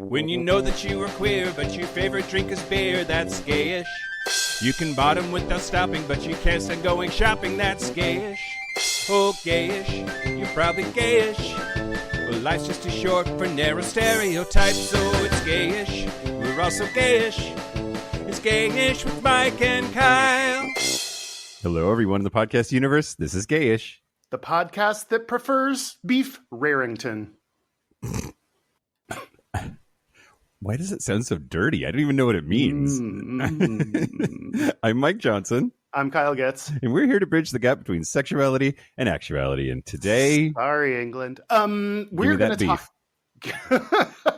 When you know that you are queer, but your favorite drink is beer, that's gayish. You can bottom without stopping, but you can't stand going shopping, that's gayish. Oh, gayish, you're probably gayish. Well, life's just too short for narrow stereotypes, so it's gayish. We're also gayish. It's Gayish with Mike and Kyle. Hello, everyone in the podcast universe. This is Gayish, the podcast that prefers beef Rarrington. Why does it sound so dirty? I don't even know what it means. I'm Mike Johnson. I'm Kyle Getz. And we're here to bridge the gap between sexuality and actuality. And today... Sorry, England. We're going to talk...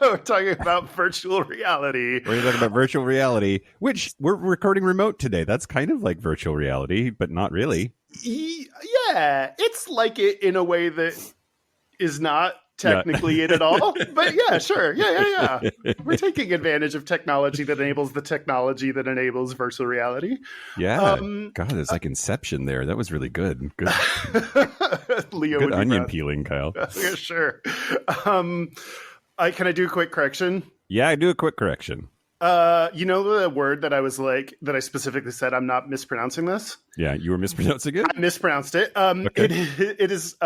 We're talking about virtual reality. We're talking about virtual reality, which we're recording remote today. That's kind of like virtual reality, but not really. Yeah, it's like it in a way that is not technically it at all. But yeah, sure. Yeah. We're taking advantage of technology that enables the technology that enables virtual reality. Yeah. God, it's like Inception there. That was really good. Good, Leo good onion peeling, Kyle. Yeah, sure. Can I do a quick correction? Yeah, I do a quick correction. You know the word that I specifically said I'm not mispronouncing this? Yeah, you were mispronouncing it? I mispronounced it. Okay. It is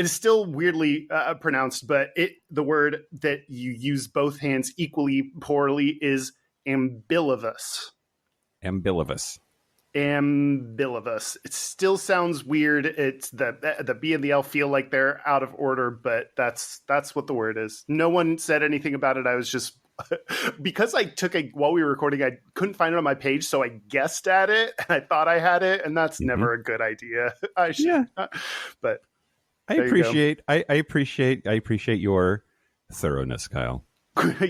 still weirdly pronounced, but the word that you use both hands equally poorly is ambilivous. Ambilivous. It still sounds weird. It's the B and the L feel like they're out of order, but that's what the word is. No one said anything about it. I was just because I took while we were recording, I couldn't find it on my page, so I guessed at it and I thought I had it, and that's never a good idea. But I appreciate your thoroughness, Kyle.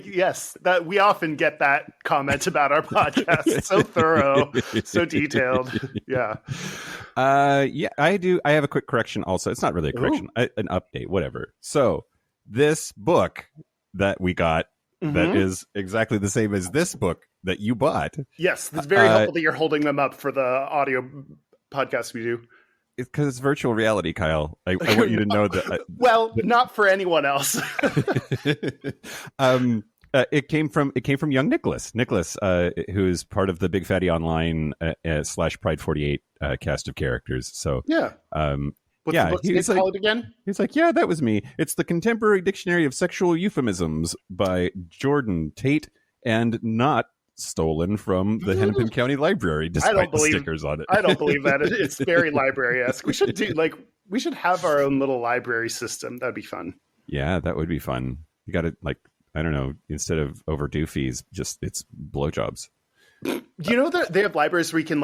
Yes, that we often get that comment about our podcast. So thorough, so detailed. Yeah. I do. I have a quick correction also. It's not really a correction, an update, whatever. So this book that we got that is exactly the same as this book that you bought. Yes, it's very helpful that you're holding them up for the audio podcast we do. It's because it's virtual reality, Kyle. I want you to know that. Not for anyone else. It came from young Nicholas. Nicholas, who is part of the Big Fatty Online / Pride 48 cast of characters. So yeah. What's called again? He's like, yeah, that was me. It's the Contemporary Dictionary of Sexual Euphemisms by Jordan Tate, and not stolen from the Hennepin County Library, despite the stickers on it. I don't believe that. It's very library-esque. We should have our own little library system. That'd be fun. Yeah, that would be fun. You got to, I don't know, instead of overdue fees, just it's blowjobs. Do you know that they have libraries where you can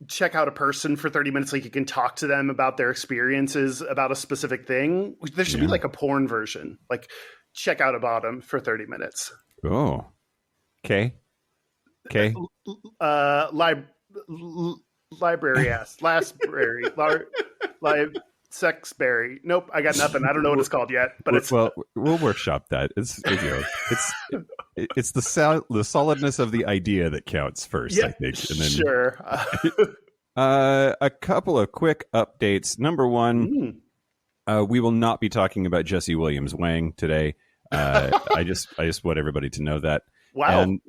check out a person for 30 minutes, you can talk to them about their experiences about a specific thing? There should be a porn version, check out a bottom for 30 minutes. Oh, okay. Library ass, lastberry, sexberry. Nope, I got nothing. I don't know what it's called yet, but we'll workshop that. It's the solidness of the idea that counts first, I think. And then, sure. A couple of quick updates. Number one, we will not be talking about Jesse Williams Wang today. I just want everybody to know that. Wow. And,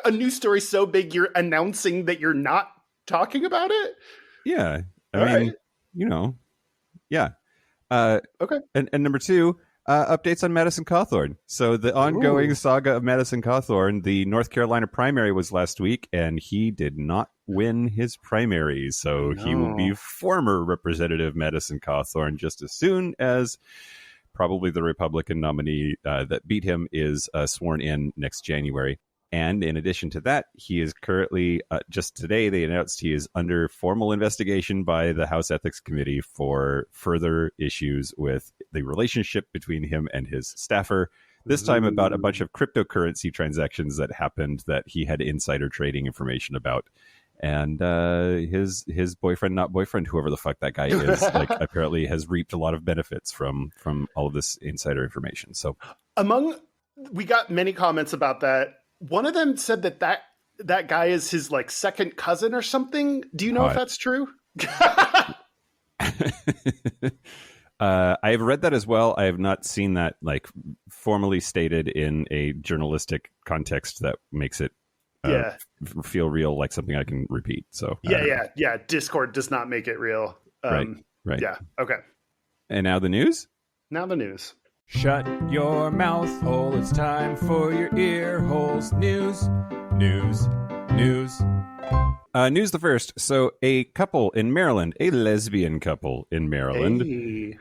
a news story so big you're announcing that you're not talking about it? Yeah. I mean, yeah. Okay. And number two, updates on Madison Cawthorn. So the ongoing saga of Madison Cawthorn, the North Carolina primary was last week, and he did not win his primary. So he will be former Representative Madison Cawthorn just as soon as probably the Republican nominee that beat him is sworn in next January. And in addition to that, he is currently, just today, they announced he is under formal investigation by the House Ethics Committee for further issues with the relationship between him and his staffer. This time about a bunch of cryptocurrency transactions that happened that he had insider trading information about. And his boyfriend, not boyfriend, whoever the fuck that guy is, apparently has reaped a lot of benefits from all of this insider information. So we got many comments about that. One of them said that guy is his second cousin or something. Do you know if that's true? I have read that as well. I have not seen that like formally stated in a journalistic context that makes it feel real, like something I can repeat. So yeah. Discord does not make it real. Right. Yeah. Okay. And now the news. Now the news. Shut your mouth hole, it's time for your ear holes. News. News the first. So a couple in Maryland, a lesbian couple in Maryland,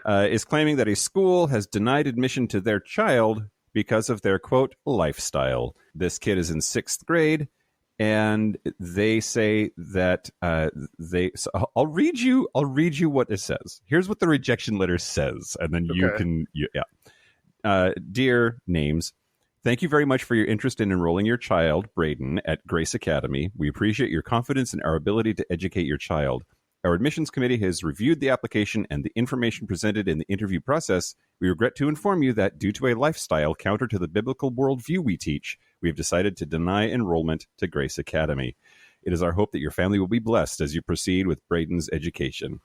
is claiming that a school has denied admission to their child because of their, quote, lifestyle. This kid is in 6th grade, and they say that so I'll read you what it says. Here's what the rejection letter says, and then you can dear names, thank you very much for your interest in enrolling your child, Braden, at Grace Academy. We appreciate your confidence in our ability to educate your child. Our admissions committee has reviewed the application and the information presented in the interview process. We regret to inform you that due to a lifestyle counter to the biblical worldview we teach, we have decided to deny enrollment to Grace Academy. It is our hope that your family will be blessed as you proceed with Braden's education.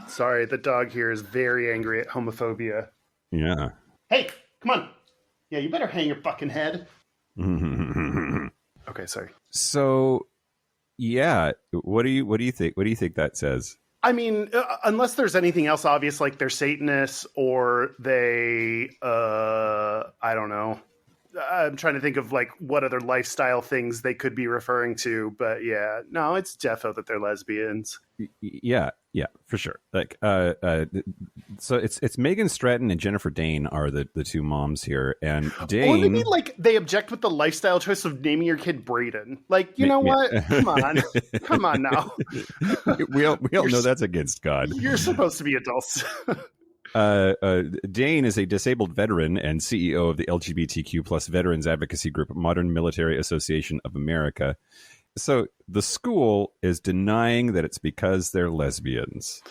Sorry, the dog here is very angry at homophobia. Yeah. Hey, come on. Yeah, you better hang your fucking head. Okay, sorry. So, yeah, what do you think? What do you think that says? I mean, unless there's anything else obvious, like they're Satanists or they, I don't know. I'm trying to think of like what other lifestyle things they could be referring to, but yeah, no, it's defo that they're lesbians. Yeah, for sure. Like, so it's Megan Stratton and Jennifer Dane are the two moms here, and Dane. Or maybe like they object with the lifestyle choice of naming your kid Braden. Like, you know what? Come on now. we all know that's against God. You're supposed to be adults. Dane is a disabled veteran and CEO of the LGBTQ plus veterans advocacy group Modern Military Association of America. So the school is denying that it's because they're lesbians.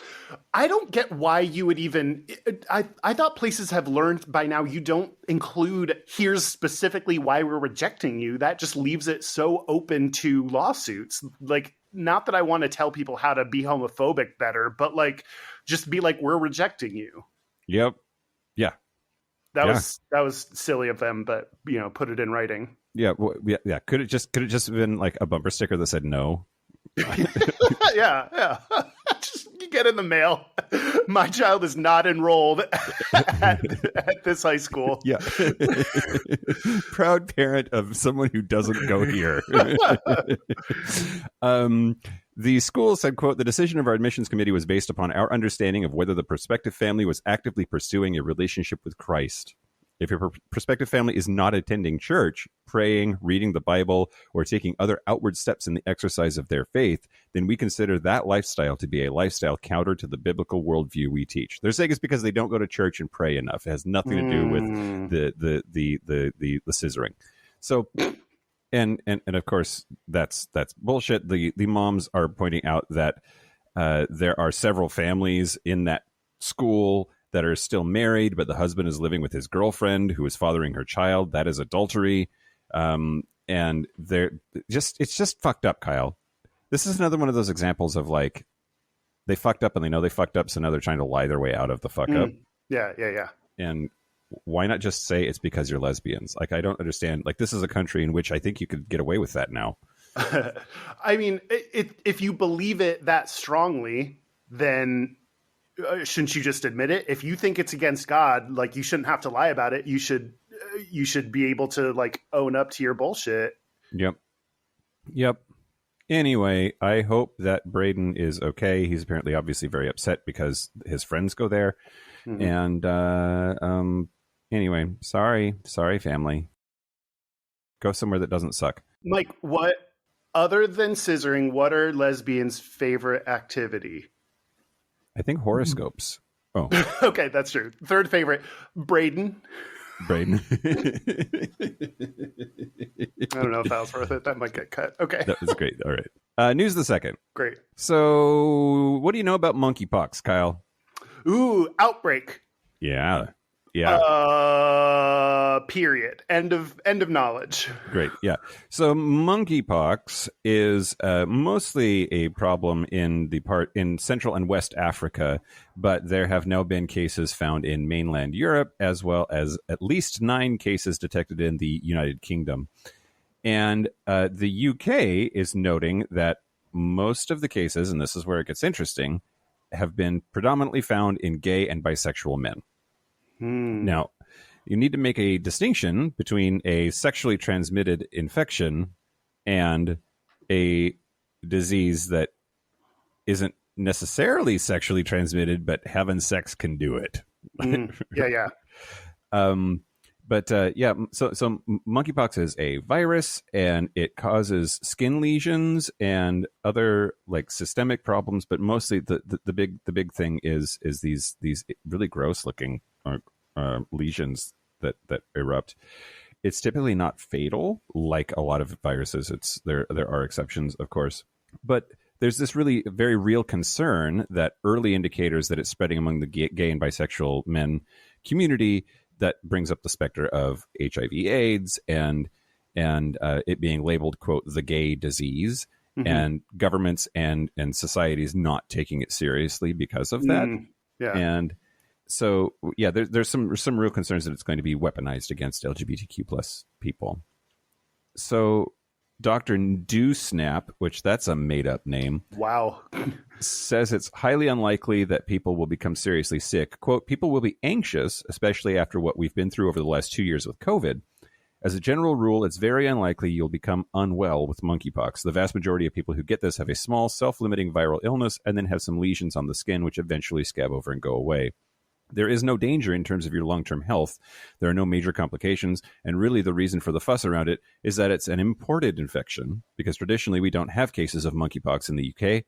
I don't get why you would even... I thought places have learned by now you don't include, here's specifically why we're rejecting you. That just leaves it so open to lawsuits. Like, not that I want to tell people how to be homophobic better, but like, just be like, we're rejecting you. Yep. Yeah. That was silly of them, but put it in writing. Yeah. Well, yeah. Could it just been like a bumper sticker that said no? Yeah. Just get in the mail. My child is not enrolled at this high school. Yeah. Proud parent of someone who doesn't go here. The school said, quote, the decision of our admissions committee was based upon our understanding of whether the prospective family was actively pursuing a relationship with Christ. If your prospective family is not attending church, praying, reading the Bible, or taking other outward steps in the exercise of their faith, then we consider that lifestyle to be a lifestyle counter to the biblical worldview we teach. They're saying it's because they don't go to church and pray enough. It has nothing to do with the scissoring. So, and of course that's bullshit. The moms are pointing out that there are several families in that school that are still married, but the husband is living with his girlfriend who is fathering her child. That is adultery. And it's just fucked up, Kyle. This is another one of those examples of like, they fucked up and they know they fucked up, so now they're trying to lie their way out of the fuck up. Yeah. And why not just say it's because you're lesbians? Like, I don't understand. Like, this is a country in which I think you could get away with that now. I mean, if you believe it that strongly, then... shouldn't you just admit it? If you think it's against God, like, you shouldn't have to lie about it. You should be able to like own up to your bullshit. Yep. Anyway, I hope that Braden is okay. He's apparently obviously very upset because his friends go there. Mm-hmm. And anyway, sorry family. Go somewhere that doesn't suck. Mike, what other than scissoring, what are lesbians' favorite activity? I think horoscopes. Oh. Okay, that's true. Third favorite, Braden. I don't know if that was worth it. That might get cut. Okay. That was great. All right. News the second. Great. So what do you know about monkeypox, Kyle? Ooh, outbreak. Yeah. period. End of knowledge. Great. Yeah. So monkeypox is mostly a problem in Central and West Africa, but there have now been cases found in mainland Europe, as well as at least 9 cases detected in the United Kingdom. And the UK is noting that most of the cases, and this is where it gets interesting, have been predominantly found in gay and bisexual men. Now, you need to make a distinction between a sexually transmitted infection and a disease that isn't necessarily sexually transmitted, but having sex can do it. Yeah. So monkeypox is a virus, and it causes skin lesions and other like systemic problems. But mostly, the big thing is these really gross looking lesions that erupt. It's typically not fatal like a lot of viruses. There are exceptions, of course, but there's this really very real concern that early indicators that it's spreading among the gay and bisexual men community, that brings up the specter of HIV/AIDS and it being labeled, quote, the gay disease, and governments and societies not taking it seriously because of that. And so, yeah, there's some real concerns that it's going to be weaponized against LGBTQ plus people. So Dr. Dewsnap, which that's a made-up name. Wow. Says it's highly unlikely that people will become seriously sick. Quote, people will be anxious, especially after what we've been through over the last 2 years with COVID. As a general rule, it's very unlikely you'll become unwell with monkeypox. The vast majority of people who get this have a small, self-limiting viral illness and then have some lesions on the skin, which eventually scab over and go away. There is no danger in terms of your long-term health. There are no major complications. And really the reason for the fuss around it is that it's an imported infection, because traditionally we don't have cases of monkeypox in the UK.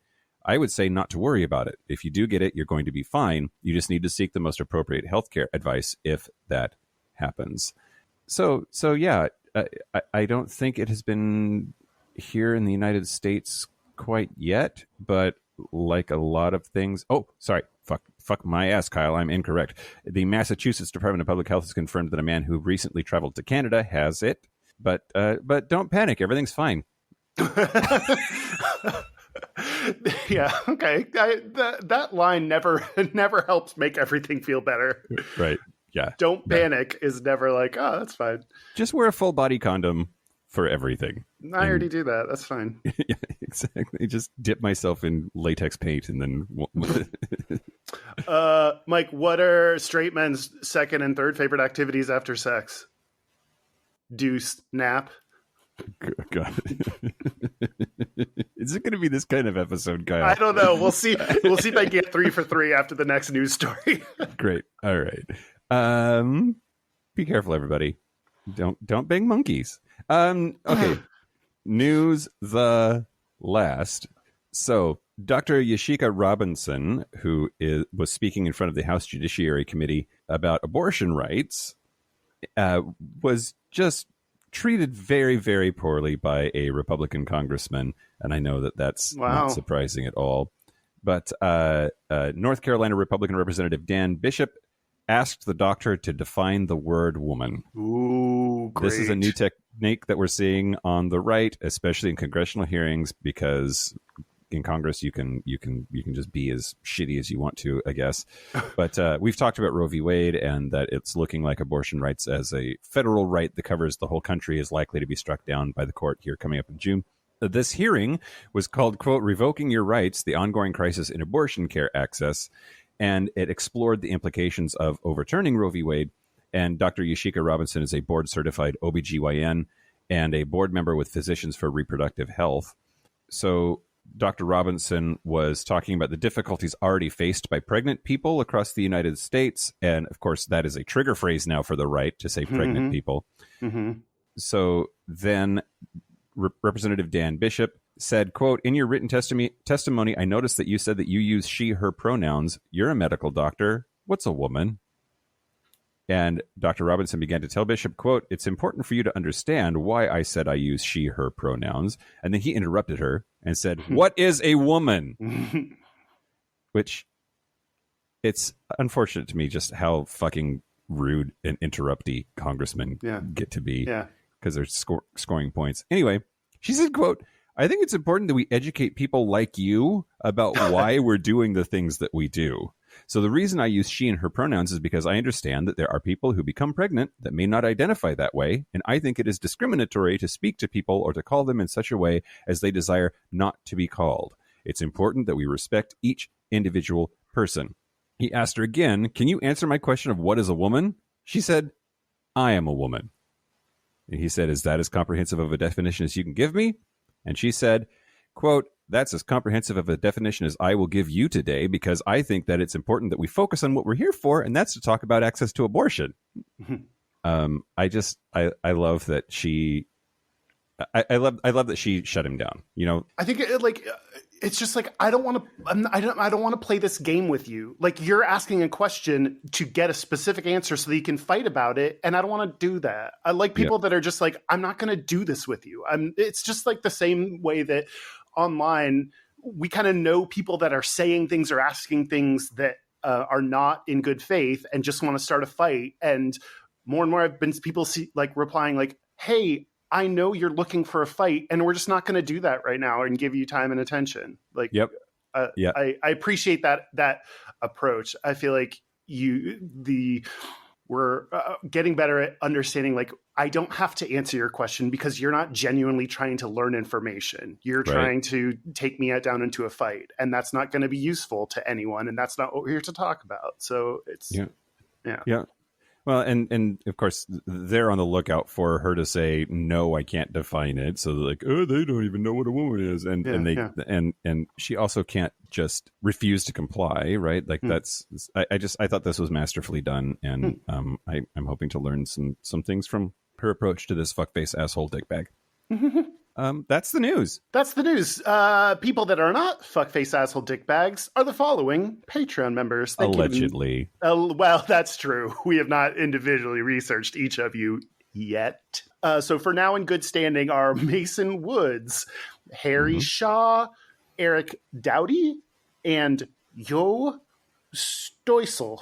I would say not to worry about it. If you do get it, you're going to be fine. You just need to seek the most appropriate healthcare advice if that happens. So yeah, I don't think it has been here in the United States quite yet, but like a lot of things. Oh, sorry. Fuck my ass, Kyle. I'm incorrect. The Massachusetts Department of Public Health has confirmed that a man who recently traveled to Canada has it, but don't panic. Everything's fine. Yeah. Okay. That line never helps make everything feel better. Right. Yeah. Don't panic is never like, oh, that's fine. Just wear a full body condom for everything. I already do that. That's fine. Yeah, exactly. Just dip myself in latex paint and then. Mike, what are straight men's second and third favorite activities after sex? Deuce, nap. God. Is it going to be this kind of episode, Kyle? I don't know. We'll see. We'll see if I get 3 for 3 after the next news story. Great. All right. Be careful, everybody. Don't bang monkeys. Okay. News the last. So Dr. Yashika Robinson, who was speaking in front of the House Judiciary Committee about abortion rights, was just treated very, very poorly by a Republican congressman. And I know that that's not surprising at all. But North Carolina Republican Representative Dan Bishop asked the doctor to define the word woman. Ooh, great. This is a new technique that we're seeing on the right, especially in congressional hearings, because in Congress you can just be as shitty as you want to, I guess. But we've talked about Roe v. Wade, and that it's looking like abortion rights as a federal right that covers the whole country is likely to be struck down by the court here coming up in June. This hearing was called, quote, Revoking Your Rights, the Ongoing Crisis in Abortion Care Access. And it explored the implications of overturning Roe v. Wade. And Dr. Yashika Robinson is a board-certified OBGYN and a board member with Physicians for Reproductive Health. So Dr. Robinson was talking about the difficulties already faced by pregnant people across the United States. And, of course, that is a trigger phrase now for the right to say pregnant people. So then Representative Dan Bishop said, quote, in your written testimony, I noticed that you said that you use she, her pronouns. You're a medical doctor. What's a woman? And Dr. Robinson began to tell Bishop, quote, it's important for you to understand why I said I use she, her pronouns. And then he interrupted her and said, what is a woman? Which, it's unfortunate to me just how fucking rude and interrupty congressmen get to be, because they're scoring points. Anyway, she said, quote, "I think it's important that we educate people like you about why we're doing the things that we do. So the reason I use she and her pronouns is because I understand that there are people who become pregnant that may not identify that way, and I think it is discriminatory to speak to people or to call them in such a way as they desire not to be called. It's important that we respect each individual person." He asked her again, "Can you answer my question of what is a woman?" She said, "I am a woman." And he said, "Is that as comprehensive of a definition as you can give me?" And she said, quote, "That's as comprehensive of a definition as I will give you today, because I think that it's important that we focus on what we're here for, and that's to talk about access to abortion." I love that she, I love that she shut him down. You know, I think it's just like, I don't want to play this game with you. Like, you're asking a question to get a specific answer so that you can fight about it, and I don't want to do that. I like people that are just like, I'm not going to do this with you. It's just like the same way that online we kind of know people that are saying things or asking things that are not in good faith and just want to start a fight. And more I've been people replying like, "Hey, I know you're looking for a fight, and we're just not going to do that right now and give you time and attention." Like, I appreciate that approach. I feel like we're getting better at understanding, like, I don't have to answer your question because you're not genuinely trying to learn information. You're trying to take me down into a fight, and that's not going to be useful to anyone. And that's not what we're here to talk about. So it's, yeah. Well, and of course, they're on the lookout for her to say, "No, I can't define it." So they're like, "Oh, they don't even know what a woman is," and she also can't just refuse to comply, right? Like I thought this was masterfully done, and I'm hoping to learn some things from her approach to this fuckface asshole dickbag. That's the news. That's the news. People that are not fuckface asshole dickbags are the following Patreon members. Allegedly. Well, that's true. We have not individually researched each of you yet. So for now, in good standing are Mason Woods, Harry Shaw, Eric Dowdy, and Yo Stoissel.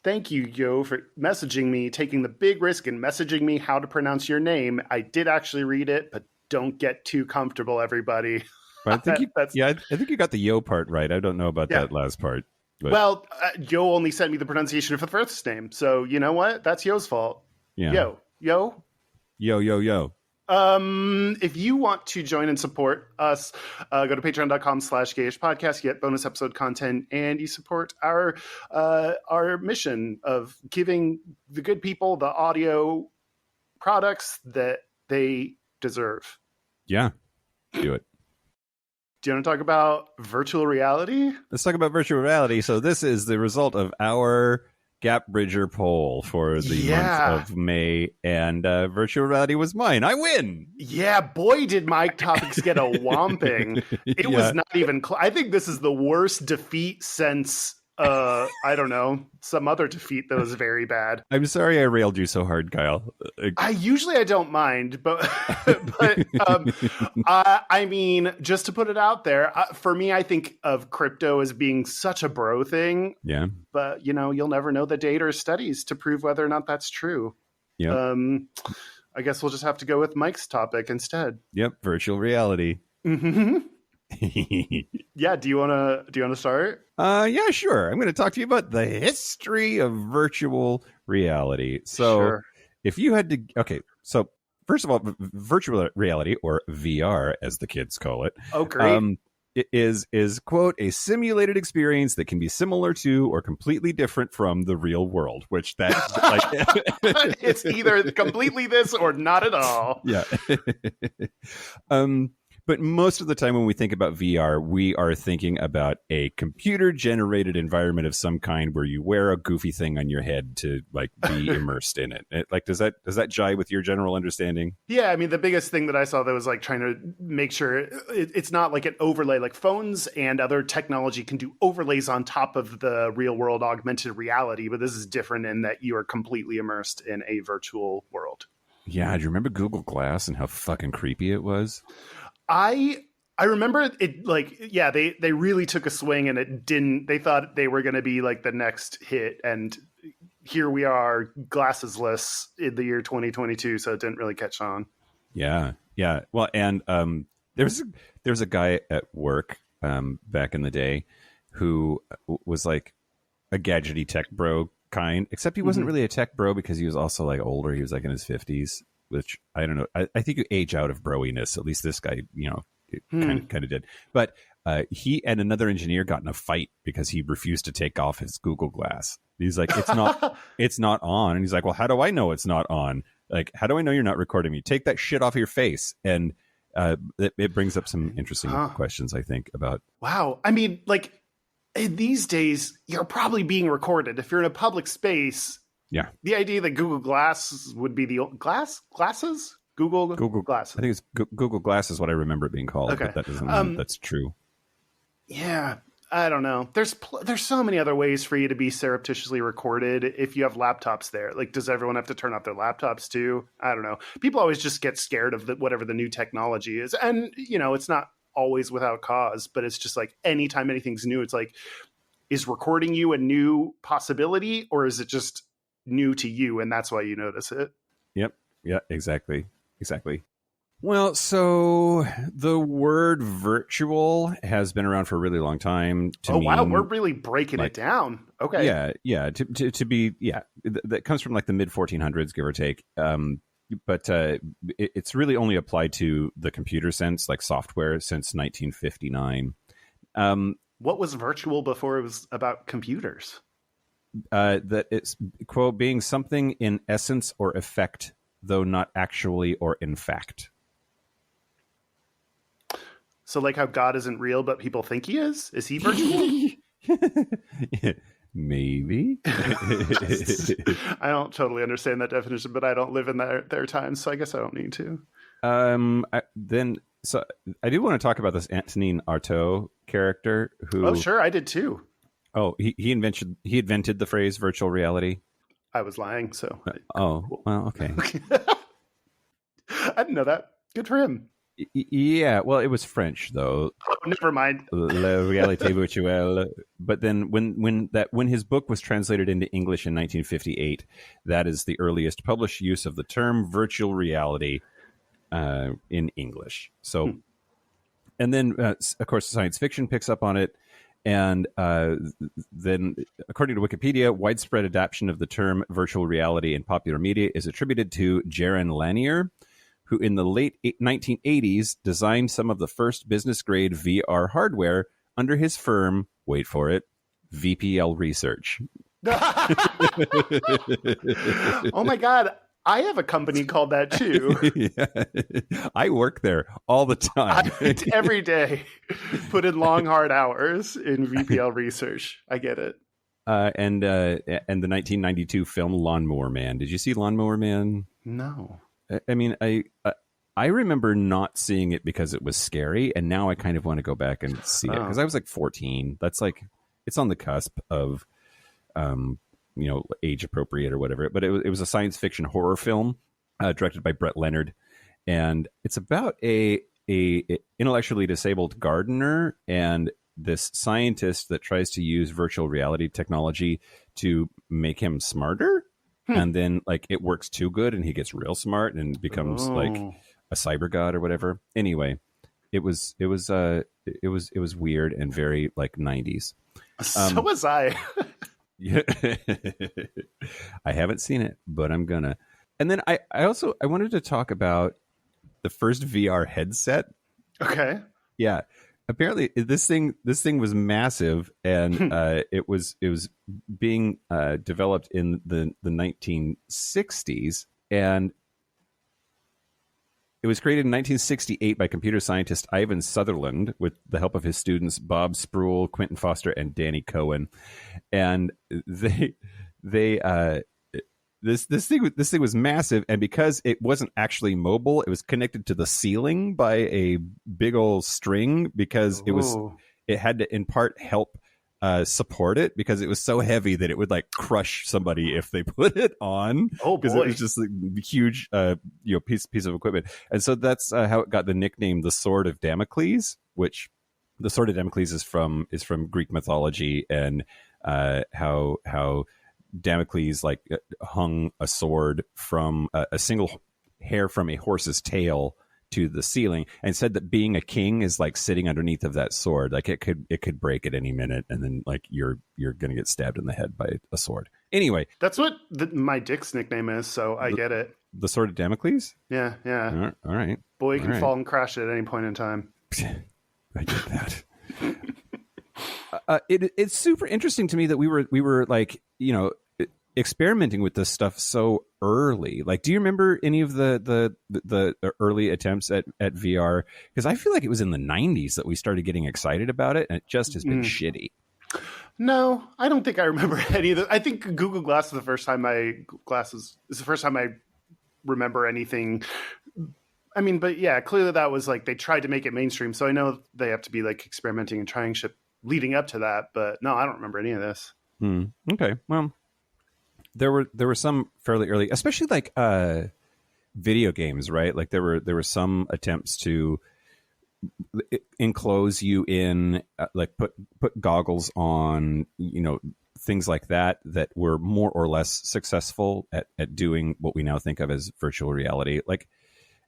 Thank you, Yo, for messaging me, taking the big risk and messaging me how to pronounce your name. I did actually read it, but don't get too comfortable, everybody. But I think I think you got the Yo part right. I don't know about that last part. But. Well, Yo only sent me the pronunciation of the first name, so you know what? That's Yo's fault. Yeah. Yo. If you want to join and support us, go to patreon.com/Gayish podcast. You get bonus episode content, and you support our mission of giving the good people the audio products that they deserve. Yeah, do it. Do you want to talk about virtual reality? Let's talk about virtual reality. So this is the result of our Gap Bridger poll for the month of May, and virtual reality was mine. I win. Yeah, boy, did my topics get a whomping. It was not even I think this is the worst defeat since I don't know, some other defeat that was very bad. I'm sorry I railed you so hard, Kyle. I don't mind, but I mean, just to put it out there, for me, I think of crypto as being such a bro thing. Yeah. But, you'll never know the data or studies to prove whether or not that's true. Yeah. I guess we'll just have to go with Mike's topic instead. Yep. Virtual reality. Mm-hmm. Yeah, do you want to start? Yeah, sure. I'm going to talk to you about the history of virtual reality. So if you had to so first of all, virtual reality, or VR as the kids call it. Oh, great. Is quote a simulated experience that can be similar to or completely different from the real world, which that's like it's either completely this or not at all. Yeah. But most of the time when we think about VR, we are thinking about a computer-generated environment of some kind where you wear a goofy thing on your head to like be immersed in it. Does that jive with your general understanding? Yeah, I mean, the biggest thing that I saw that was like trying to make sure it's not like an overlay. Like phones and other technology can do overlays on top of the real-world augmented reality, but this is different in that you are completely immersed in a virtual world. Yeah, do you remember Google Glass and how fucking creepy it was? I I remember it like, yeah, they really took a swing and it didn't. They thought they were going to be like the next hit, and here we are, glassesless in the year 2022. So it didn't really catch on. Yeah. Well, and there's a guy at work back in the day who was like a gadgety tech bro kind, except he wasn't really a tech bro because he was also like older. He was like in his 50s, which I don't know. I think you age out of broiness. At least this guy, kind of did. But he and another engineer got in a fight because he refused to take off his Google Glass. He's like, it's not on. And he's like, well, how do I know it's not on? Like, how do I know you're not recording me? Take that shit off your face. And it brings up some interesting questions, I think, about. Wow. I mean, like, these days, you're probably being recorded. If you're in a public space, yeah. The idea that Google Glass would be the glasses? Google Glasses. I think it's Google Glass is what I remember it being called, okay. But that doesn't mean that's true. Yeah, I don't know. There's so many other ways for you to be surreptitiously recorded if you have laptops there. Like, does everyone have to turn off their laptops too? I don't know. People always just get scared of whatever the new technology is. And, it's not always without cause, but it's just like anytime anything's new, it's like, is recording you a new possibility, or is it just new to you and that's why you notice it? Yep. Yeah, exactly. Well, so the word virtual has been around for a really long time. Wow, we're really breaking it down. Okay. Yeah. To be, that comes from like the mid 1400s, give or take. But it's really only applied to the computer sense, like software, since 1959. What was virtual before it was about computers? That it's, quote, being something in essence or effect, though not actually or in fact. So like how God isn't real, but people think he is? Is he virtual? Maybe. I don't totally understand that definition, but I don't live in their time, so I guess I don't need to. So I do want to talk about this Antonin Artaud character who... Oh, sure, I did too. Oh, he invented the phrase virtual reality. I was lying, so... Cool. Well, okay. I didn't know that. Good for him. Yeah, well, it was French though. Oh, never mind. La réalité virtuelle. But then when his book was translated into English in 1958, that is the earliest published use of the term virtual reality in English. So, and then of course science fiction picks up on it. And then, according to Wikipedia, widespread adoption of the term virtual reality in popular media is attributed to Jaron Lanier, who in the late 1980s designed some of the first business-grade VR hardware under his firm, wait for it, VPL Research. Oh my God. I have a company called that too. Yeah. I work there all the time. Every day. Put in long, hard hours in VPL Research. I get it. And the 1992 film Lawnmower Man. Did you see Lawnmower Man? No. I mean, I remember not seeing it because it was scary, and now I kind of want to go back and see it because I was like 14. That's like, it's on the cusp of, age appropriate or whatever. But it was a science fiction horror film directed by Brett Leonard, and it's about a intellectually disabled gardener and this scientist that tries to use virtual reality technology to make him smarter. And then like it works too good and he gets real smart and becomes like a cyber god or whatever. Anyway, it was weird and very like 90s. So was I. Yeah. I haven't seen it, but I'm gonna. And then I wanted to talk about the first VR headset. Okay. Yeah. Apparently this thing was massive, and it was being developed in the 1960s, and it was created in 1968 by computer scientist Ivan Sutherland with the help of his students Bob Spruill, Quentin Foster, and Danny Cohen. And this thing was massive, and because it wasn't actually mobile, it was connected to the ceiling by a big old string because it had to in part help support it because it was so heavy that it would like crush somebody if they put it on. Oh boy, because it was just like a huge piece of equipment, and so that's how it got the nickname the Sword of Damocles. which the Sword of Damocles is from Greek mythology, and how Damocles like hung a sword from a single hair from a horse's tail to the ceiling, and said that being a king is like sitting underneath of that sword. Like it could break at any minute, and then like you're going to get stabbed in the head by a sword. Anyway, that's what my dick's nickname is, so I get it. The Sword of Damocles? Yeah. All right. Boy can fall and crash at any point in time. I get that. It's super interesting to me that we were like, experimenting with this stuff so early. Like, do you remember any of the early attempts at VR? Because I feel like it was in the 90s that we started getting excited about it, and it just has been shitty. No, I don't think I remember any of the. I think Google Glass is the first time I remember anything. I mean, but yeah, clearly that was like they tried to make it mainstream. So I know they have to be like experimenting and trying shit leading up to that. But no, I don't remember any of this. Okay, well, there were some fairly early, especially like video games, right? Like there were some attempts to enclose you in, like put goggles on, things like that were more or less successful at doing what we now think of as virtual reality. Like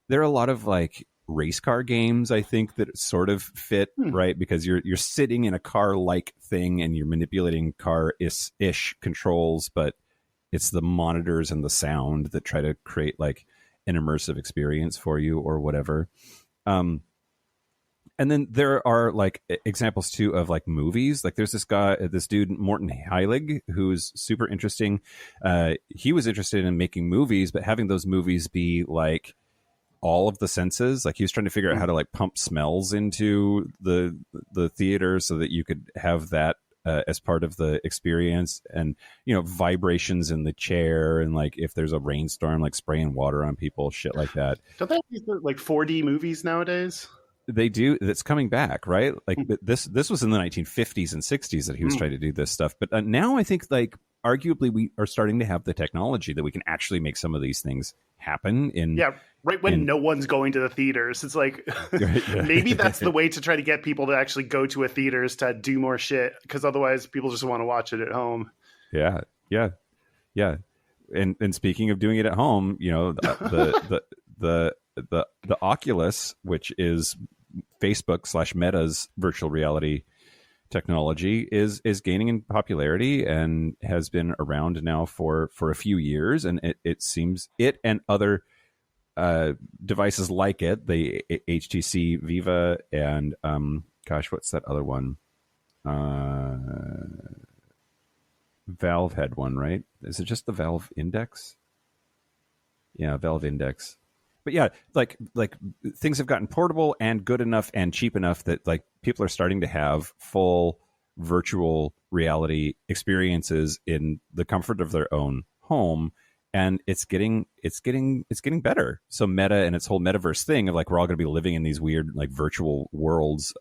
there are a lot of like race car games, I think, that sort of fit, right? Because you're sitting in a car like thing and you're manipulating car ish controls, but it's the monitors and the sound that try to create like an immersive experience for you or whatever. And then there are like examples too of like movies. Like there's this dude, Morton Heilig, who's super interesting. He was interested in making movies, but having those movies be like all of the senses. Like he was trying to figure out how to like pump smells into the theater so that you could have that as part of the experience, and vibrations in the chair, and like if there's a rainstorm, like spraying water on people, shit like that. Don't they have these like 4D movies nowadays? They do. That's coming back, right? Like this was in the 1950s and 60s that he was trying to do this stuff. But now I think like arguably we are starting to have the technology that we can actually make some of these things happen right when no one's going to the theaters. It's like maybe that's the way to try to get people to actually go to a theater, is to do more shit, because otherwise people just want to watch it at home. Yeah. And speaking of doing it at home, the Oculus, which is Facebook / Meta's virtual reality technology, is gaining in popularity and has been around now for a few years. And it seems it and other devices like it, the HTC Viva and what's that other one? Valve had one, right? Is it just the Valve Index? Yeah, Valve Index. But yeah, like things have gotten portable and good enough and cheap enough that like people are starting to have full virtual reality experiences in the comfort of their own home, and it's getting better. So Meta and its whole Metaverse thing of like we're all going to be living in these weird like virtual worlds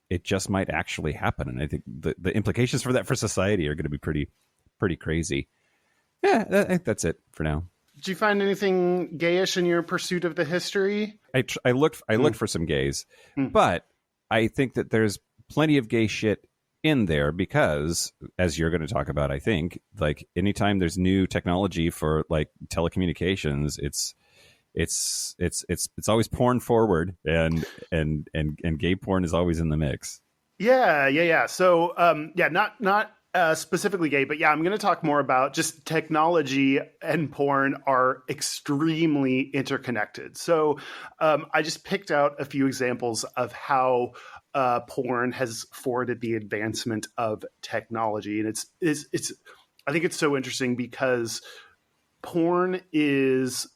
it just might actually happen, and I think the implications for that for society are going to be pretty crazy. Yeah, I think that's it for now. Did you find anything gayish in your pursuit of the history? I looked for some gays, but I think that there's plenty of gay shit in there because, as you're going to talk about, I think like anytime there's new technology for like telecommunications, it's always porn forward, and gay porn is always in the mix. Yeah. So not specifically gay, but yeah, I'm going to talk more about just technology and porn are extremely interconnected. So I just picked out a few examples of how porn has forwarded the advancement of technology. And it's I think it's so interesting because porn is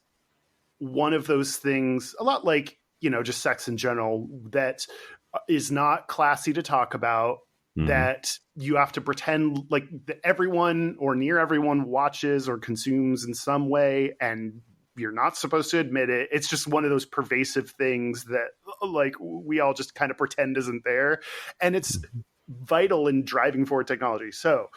one of those things, a lot like, just sex in general, that is not classy to talk about. That you have to pretend like everyone or near everyone watches or consumes in some way, and you're not supposed to admit it. It's just one of those pervasive things that like we all just kind of pretend isn't there, and it's vital in driving forward technology. So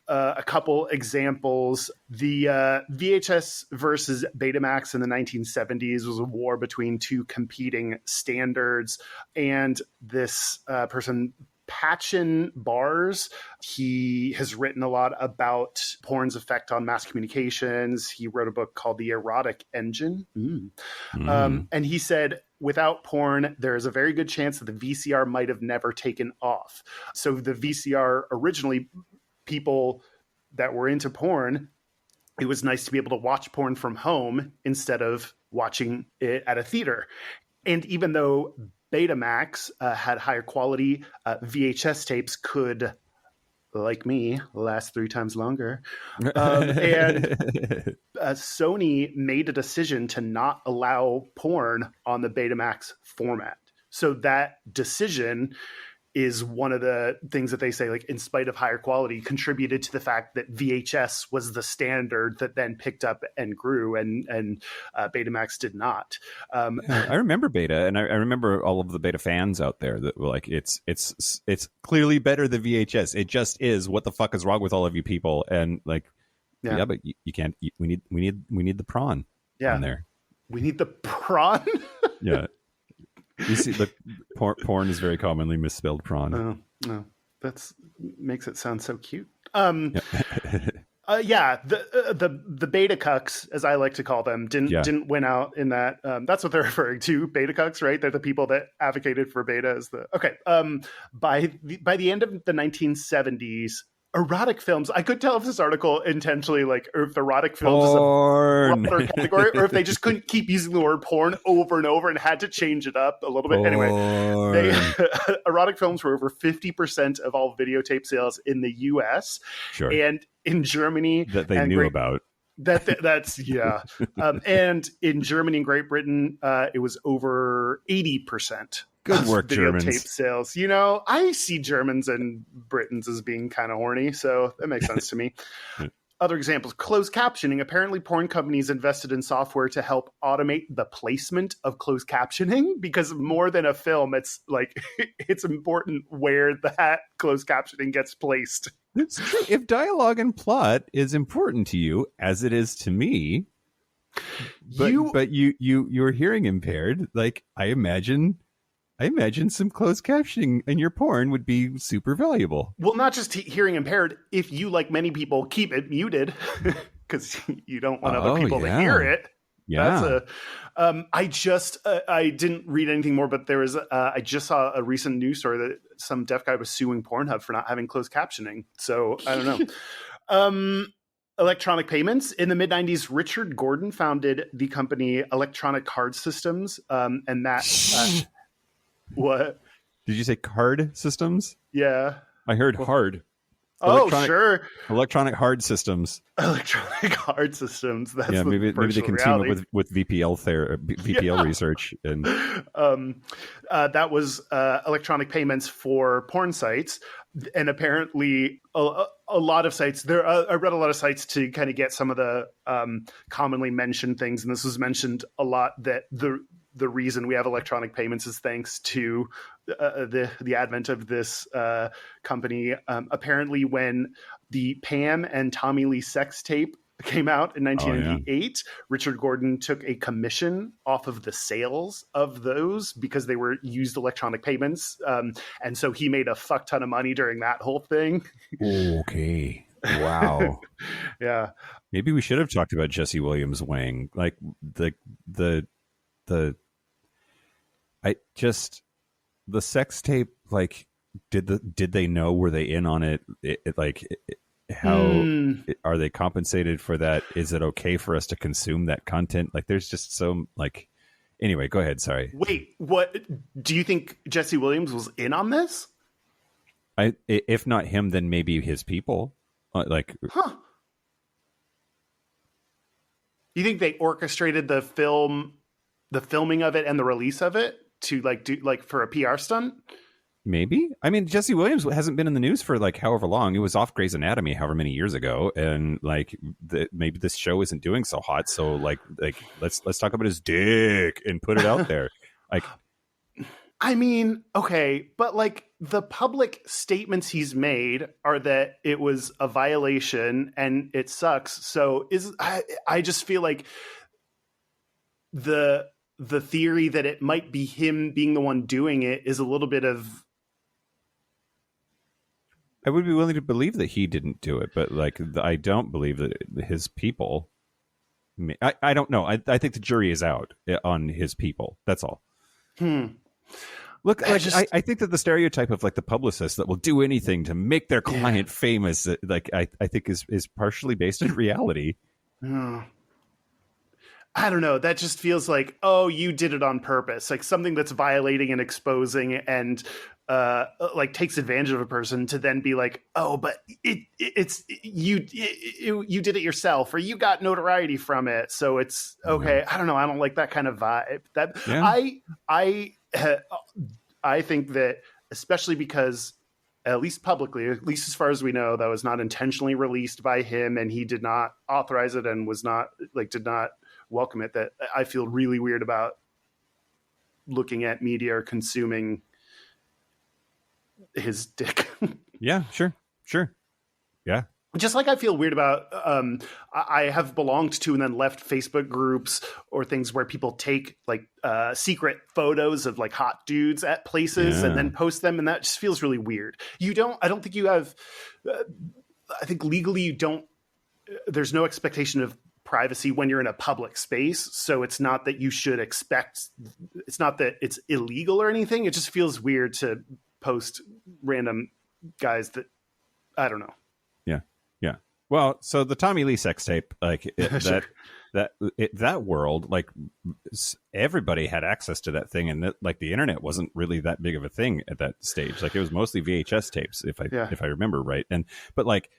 a couple examples. The VHS versus Betamax in the 1970s was a war between two competing standards. And this person, Patchen Bars, he has written a lot about porn's effect on mass communications. He wrote a book called The Erotic Engine. And he said, without porn, there is a very good chance that the VCR might have never taken off. So the VCR, originally, people that were into porn, it was nice to be able to watch porn from home instead of watching it at a theater. And even though Betamax had higher quality, VHS tapes could, like me, last 3 times longer. And Sony made a decision to not allow porn on the Betamax format. So that decision is one of the things that they say, like, in spite of higher quality, contributed to the fact that VHS was the standard that then picked up and grew, and Betamax did not. I remember Beta, and I remember all of the Beta fans out there that were like, it's clearly better than VHS. It just is. What the fuck is wrong with all of you people? And like, yeah, but you can't. We need the prawn on there. We need the prawn. Yeah. You see, the porn is very commonly misspelled prawn. No, that's makes it sound so cute. Yeah. The betacucks, as I like to call them, didn't win out in that. That's what they're referring to, betacucks, right? They're the people that advocated for beta as the okay. By the end of the 1970s, erotic films. I could tell if this article intentionally, like, or if erotic films is a broader category, or if they just couldn't keep using the word porn over and over and had to change it up a little bit. Anyway, erotic films were over 50% of all videotape sales in the U.S. Sure. And in Germany, that they knew about. That's yeah. And in Germany and Great Britain, it was over 80%. Good work, Germans. Videotape sales. You know, I see Germans and Britons as being kind of horny, so that makes sense to me. Other examples, closed captioning. Apparently, porn companies invested in software to help automate the placement of closed captioning, because more than a film, it's like it's important where that closed captioning gets placed. It's true. If dialogue and plot is important to you, as it is to me, but you're hearing impaired, like I imagine some closed captioning in your porn would be super valuable. Well, not just hearing impaired. If you, like many people, keep it muted because you don't want other people to hear it. Yeah. I didn't read anything more, but there was I just saw a recent news story that some deaf guy was suing Pornhub for not having closed captioning. So I don't know. Electronic payments. In the mid-90s, Richard Gordon founded the company Electronic Card Systems, and that what did you say? Card systems? Yeah, I heard hard. Sure. Electronic hard systems. Electronic hard systems. That's maybe they can team up with VPL Research and that was electronic payments for porn sites, and apparently a lot of sites there. I read a lot of sites to kind of get some of the commonly mentioned things, and this was mentioned a lot, that the reason we have electronic payments is thanks to the advent of this company. Apparently, when the Pam and Tommy Lee sex tape came out in 1998, Richard Gordon took a commission off of the sales of those because they were used electronic payments. And so he made a fuck ton of money during that whole thing. Okay. Wow. Yeah. Maybe we should have talked about Jesse Williams Wang. Like the sex tape, like, did they know? Were they in on it? How are they compensated for that? Is it okay for us to consume that content? Like, there's just so, like, anyway, go ahead. Sorry. Wait, what do you think Jesse Williams was in on this? If not him, then maybe his people. Huh. You think they orchestrated the filming of it and the release of it to do for a PR stunt? Maybe. I mean, Jesse Williams hasn't been in the news for like however long. It was off Grey's Anatomy however many years ago, and like maybe this show isn't doing so hot. So like let's talk about his dick and put it out there. Like, I mean, okay, but like the public statements he's made are that it was a violation and it sucks. So I just feel like the theory that it might be him being the one doing it is a little bit of... I would be willing to believe that he didn't do it, but like I don't believe that his people. I don't know. I think the jury is out on his people. That's all. Look, I think that the stereotype of like the publicist that will do anything to make their client famous, like I think is partially based in reality. I don't know. That just feels like, oh, you did it on purpose, like something that's violating and exposing and like takes advantage of a person to then be like, oh, but it's you did it yourself, or you got notoriety from it, so it's okay. I don't know. I don't like that kind of vibe. I think that, especially because, at least publicly, at least as far as we know, that was not intentionally released by him, and he did not authorize it and was not did not welcome it, that I feel really weird about looking at media or consuming his dick. Yeah, sure. Yeah. Just like I feel weird about, I have belonged to and then left Facebook groups or things where people take like secret photos of like hot dudes at places and then post them. And that just feels really weird. I don't think you have, I think legally you don't, there's no expectation of privacy when you're in a public space. So it's not that you should expect, it's not that it's illegal or anything. It just feels weird to post random guys that, I don't know. Yeah. Well, so the Tommy Lee sex tape, like Sure. that world, like everybody had access to that thing, and like the internet wasn't really that big of a thing at that stage. Like it was mostly VHS tapes, if I remember right. But like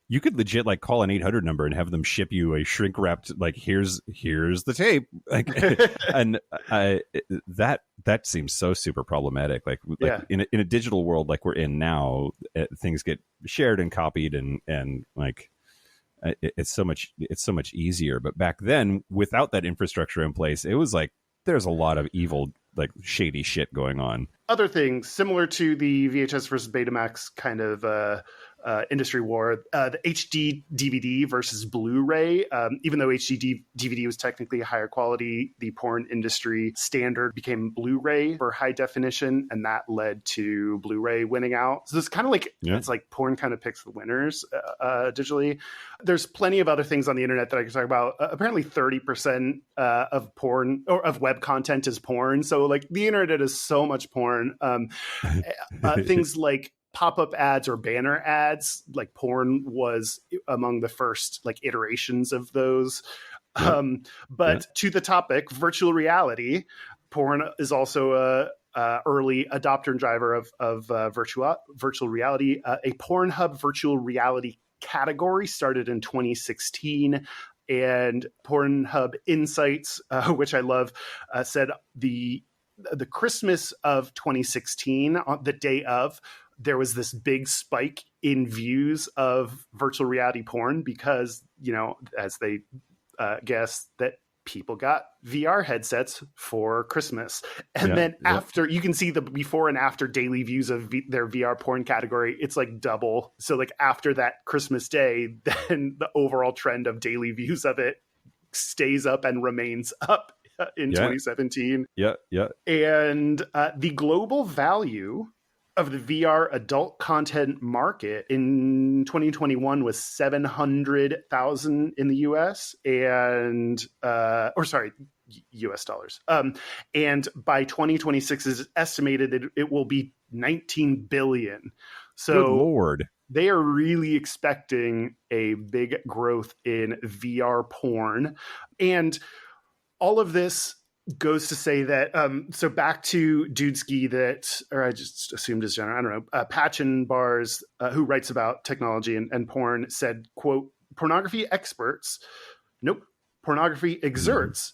you could legit like call an 800 number and have them ship you a shrink wrapped like here's the tape, like and that seems so super problematic. Like in a digital world like we're in now, things get shared and copied and like it's so much easier. But back then, without that infrastructure in place, it was like there's a lot of evil, like shady shit going on. Other things similar to the VHS versus Betamax kind of industry war, the HD DVD versus Blu-ray. Even though HD DVD was technically higher quality, the porn industry standard became Blu-ray for high definition, and that led to Blu-ray winning out. So it's kind of like it's like porn kind of picks the winners digitally. There's plenty of other things on the internet that I can talk about. Apparently 30% of porn or of web content is porn. So like the internet is so much porn. Things like pop-up ads or banner ads, like porn was among the first like iterations of those. But to the topic, virtual reality, porn is also a early adopter and driver of virtual reality. A Pornhub virtual reality category started in 2016. And Pornhub Insights, which I love, said the Christmas of 2016, on the day of, there was this big spike in views of virtual reality porn because, as they guessed, that people got VR headsets for Christmas. And then after, you can see the before and after daily views of their VR porn category, it's like double. So like after that Christmas day, then the overall trend of daily views of it stays up and remains up in 2017. Yeah. And the global value of the VR adult content market in 2021 was 700,000 in the US and US dollars. And by 2026 is estimated it will be 19 billion. So good Lord. They are really expecting a big growth in VR porn. And all of this goes to say that, so back to Dudesky or I just assumed his gender, I don't know, Patchen Bars, who writes about technology and porn, said, quote, pornography exerts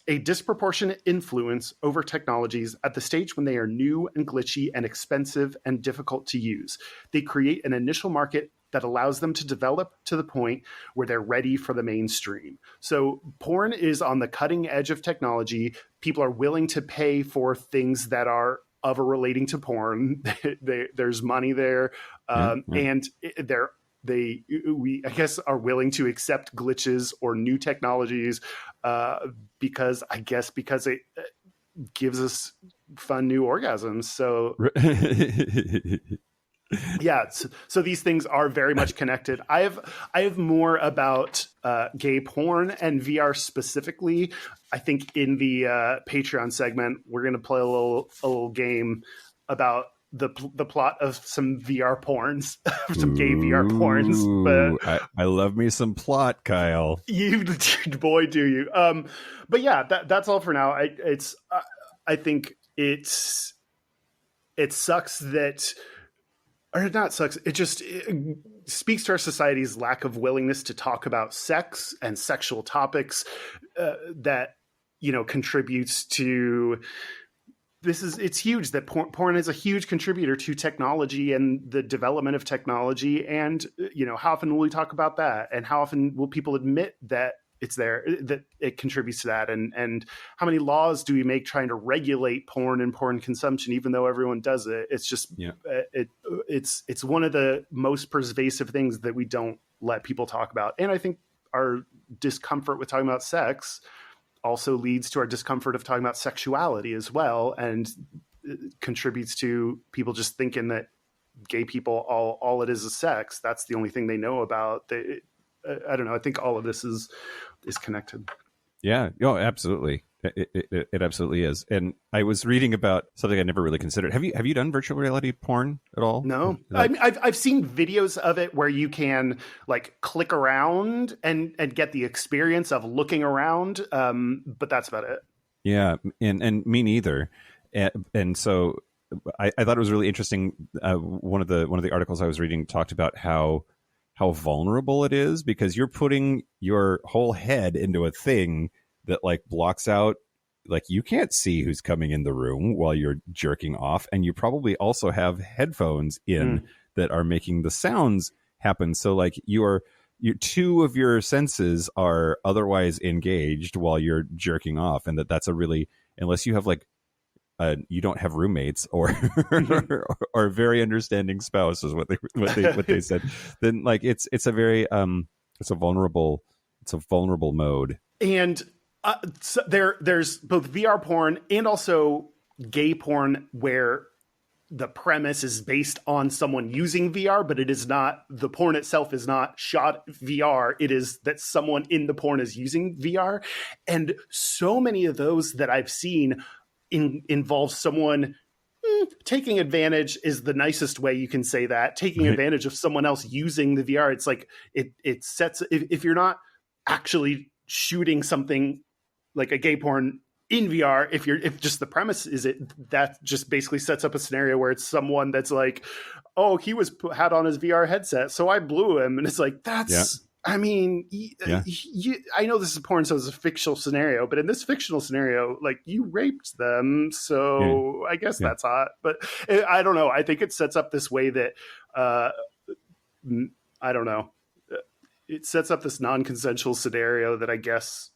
a disproportionate influence over technologies at the stage when they are new and glitchy and expensive and difficult to use. They create an initial market that allows them to develop to the point where they're ready for the mainstream. So porn is on the cutting edge of technology. People are willing to pay for things that are of or relating to porn. There's money there, and we I guess are willing to accept glitches or new technologies because it gives us fun new orgasms. So yeah, so these things are very much connected. I have more about gay porn and VR specifically. I think in the Patreon segment, we're going to play a little game about the plot of some VR porns, some gay VR porns. But I love me some plot, Kyle. You boy, do you? But yeah, that's all for now. I think it sucks that. Or not sucks. It speaks to our society's lack of willingness to talk about sex and sexual topics that, contributes to this. It's huge that porn is a huge contributor to technology and the development of technology. And, how often will we talk about that? And how often will people admit that it's there, that it contributes to that? And how many laws do we make trying to regulate porn and porn consumption, even though everyone does it? It's just, it's one of the most pervasive things that we don't let people talk about. And I think our discomfort with talking about sex also leads to our discomfort of talking about sexuality as well. And contributes to people just thinking that gay people, all it is sex. That's the only thing they know about. I don't know. I think all of this is connected. Yeah. Oh, absolutely. It absolutely is. And I was reading about something I never really considered. Have you done virtual reality porn at all? No. I mean, I've seen videos of it where you can click around and get the experience of looking around. But that's about it. Yeah. And me neither. And so I thought it was really interesting. One of the articles I was reading talked about how vulnerable it is, because you're putting your whole head into a thing that blocks out, you can't see who's coming in the room while you're jerking off. And you probably also have headphones in that are making the sounds happen. So your two of your senses are otherwise engaged while you're jerking off. And that's a really, unless you have you don't have roommates or or a very understanding spouse is what they said. Then it's a very it's a vulnerable mode. And so there's both VR porn and also gay porn where the premise is based on someone using VR, but it is not, the porn itself is not shot VR. It is that someone in the porn is using VR. And so many of those that I've seen involves someone taking advantage is the nicest way you can say that. Taking advantage of someone else using the VR. It's it sets, if you're not actually shooting something like a gay porn in VR, if just the premise is that just basically sets up a scenario where it's someone that's oh, he had on his VR headset, so I blew him. And it's that's, I mean, I know this is porn, so it's a fictional scenario, but in this fictional scenario, you raped them, so I guess that's hot. But I don't know. I think it sets up this way that, I don't know. It sets up this non-consensual scenario that I guess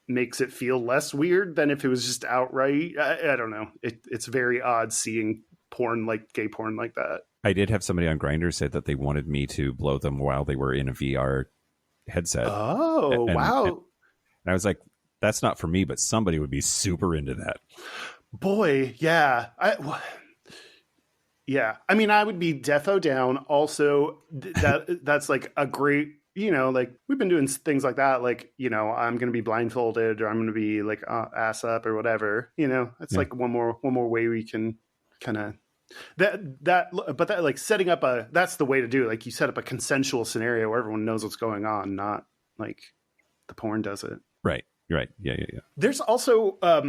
makes it feel less weird than if it was just outright. I don't know. It's very odd seeing porn, gay porn like that. I did have somebody on Grindr say that they wanted me to blow them while they were in a VR headset. Oh, wow. And I was like, that's not for me, but somebody would be super into that. Boy, yeah. Yeah. I mean, I would be defo down. Also, that's a great, we've been doing things like that. I'm going to be blindfolded, or I'm going to be ass up or whatever, it's one more way we can kind of but setting up that's the way to do it. You set up a consensual scenario where everyone knows what's going on, not the porn does it. Right. Yeah. There's also a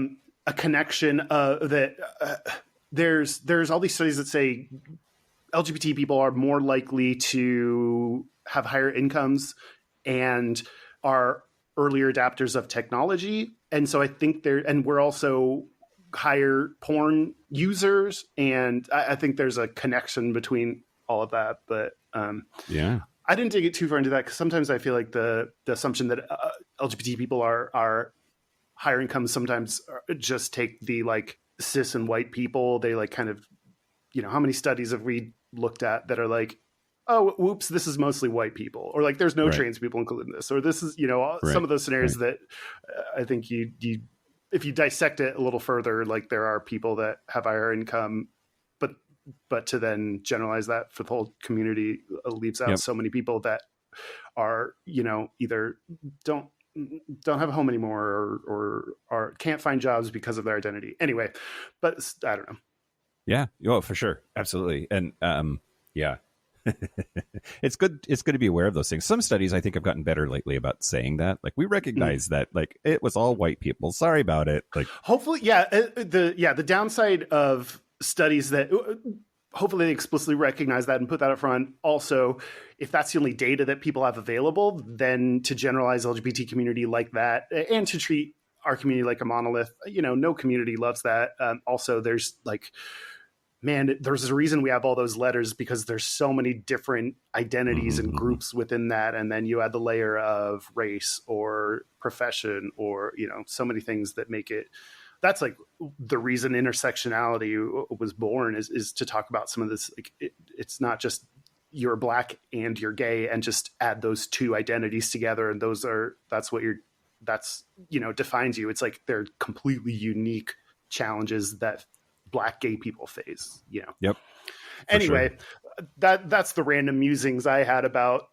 connection that there's all these studies that say LGBT people are more likely to have higher incomes and are earlier adapters of technology. And so I think we're also higher porn users. And I think there's a connection between all of that. But I didn't dig it too far into that, because sometimes I feel like the assumption that LGBT people are higher incomes sometimes just take the cis and white people. They like kind of, how many studies have we looked at that are like, oh, whoops, this is mostly white people, or like there's no trans people included in this, or this is, some of those scenarios that I think you if you dissect it a little further, like there are people that have higher income, but to then generalize that for the whole community leaves out so many people that are, either don't have a home anymore or can't find jobs because of their identity. Anyway, but I don't know. Yeah. Oh, for sure. Absolutely. And yeah. It's good to be aware of those things. Some studies I think have gotten better lately about saying that. Like, we recognize that like it was all white people. Sorry about it. Like, hopefully, the downside of studies that hopefully they explicitly recognize that and put that up front. Also, if that's the only data that people have available, then to generalize LGBT community like that and to treat our community like a monolith, no community loves that. Also, there's like, man, there's a reason we have all those letters, because there's so many different identities and groups within that. And then you add the layer of race or profession or, so many things that make it. That's like the reason intersectionality was born is to talk about some of this. Like it's not just you're black and you're gay and just add those two identities together. And that's defines you. It's like they're completely unique challenges that black gay people face, Yep. Anyway, that's the random musings I had about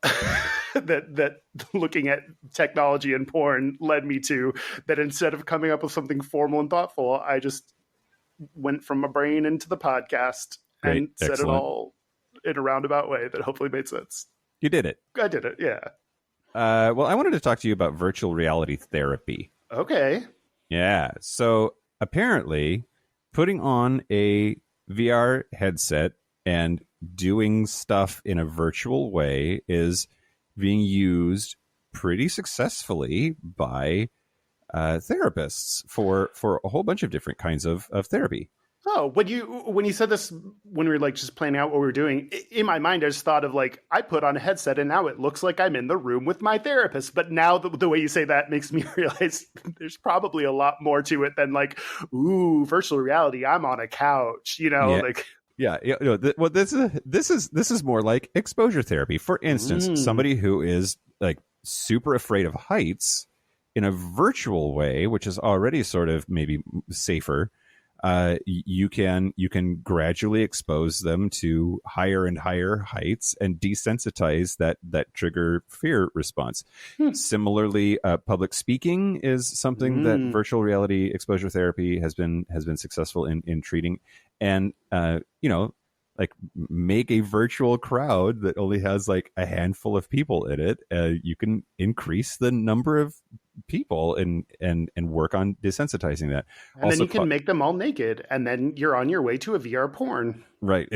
that looking at technology and porn led me to, that instead of coming up with something formal and thoughtful, I just went from my brain into the podcast and said it all in a roundabout way that hopefully made sense. You did it. I did it. Yeah. Well, I wanted to talk to you about virtual reality therapy. Okay. Yeah. So apparently putting on a VR headset and doing stuff in a virtual way is being used pretty successfully by therapists for a whole bunch of different kinds of therapy. Oh, when you said this, when we were like just planning out what we were doing, in my mind, I just thought of like, I put on a headset and now it looks like I'm in the room with my therapist. But now the way you say that makes me realize there's probably a lot more to it than like, ooh, virtual reality, I'm on a couch, like. Yeah. Well, this is more like exposure therapy. For instance, somebody who is like super afraid of heights in a virtual way, which is already sort of maybe safer. You can gradually expose them to higher and higher heights and desensitize that trigger fear response. Similarly, public speaking is something that virtual reality exposure therapy has been successful in treating. And like make a virtual crowd that only has like a handful of people in it. You can increase the number of people and work on desensitizing that. And also, then you can make them all naked, and then you're on your way to a VR porn. Right.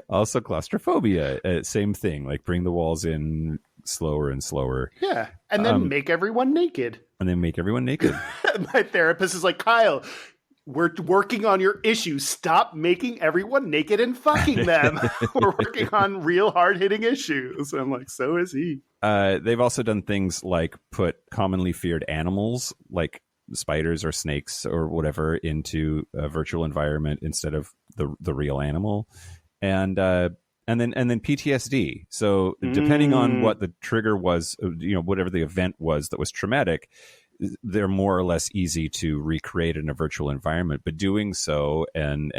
Also, claustrophobia, same thing. Like bring the walls in slower and slower. Yeah, and then make everyone naked. My therapist is like, Kyle, we're working on your issues. Stop making everyone naked and fucking them. We're working on real hard-hitting issues. I'm like, so is he. They've also done things like put commonly feared animals like spiders or snakes or whatever into a virtual environment instead of the real animal. And then PTSD. So depending on what the trigger was, whatever the event was that was traumatic, they're more or less easy to recreate in a virtual environment, but doing so and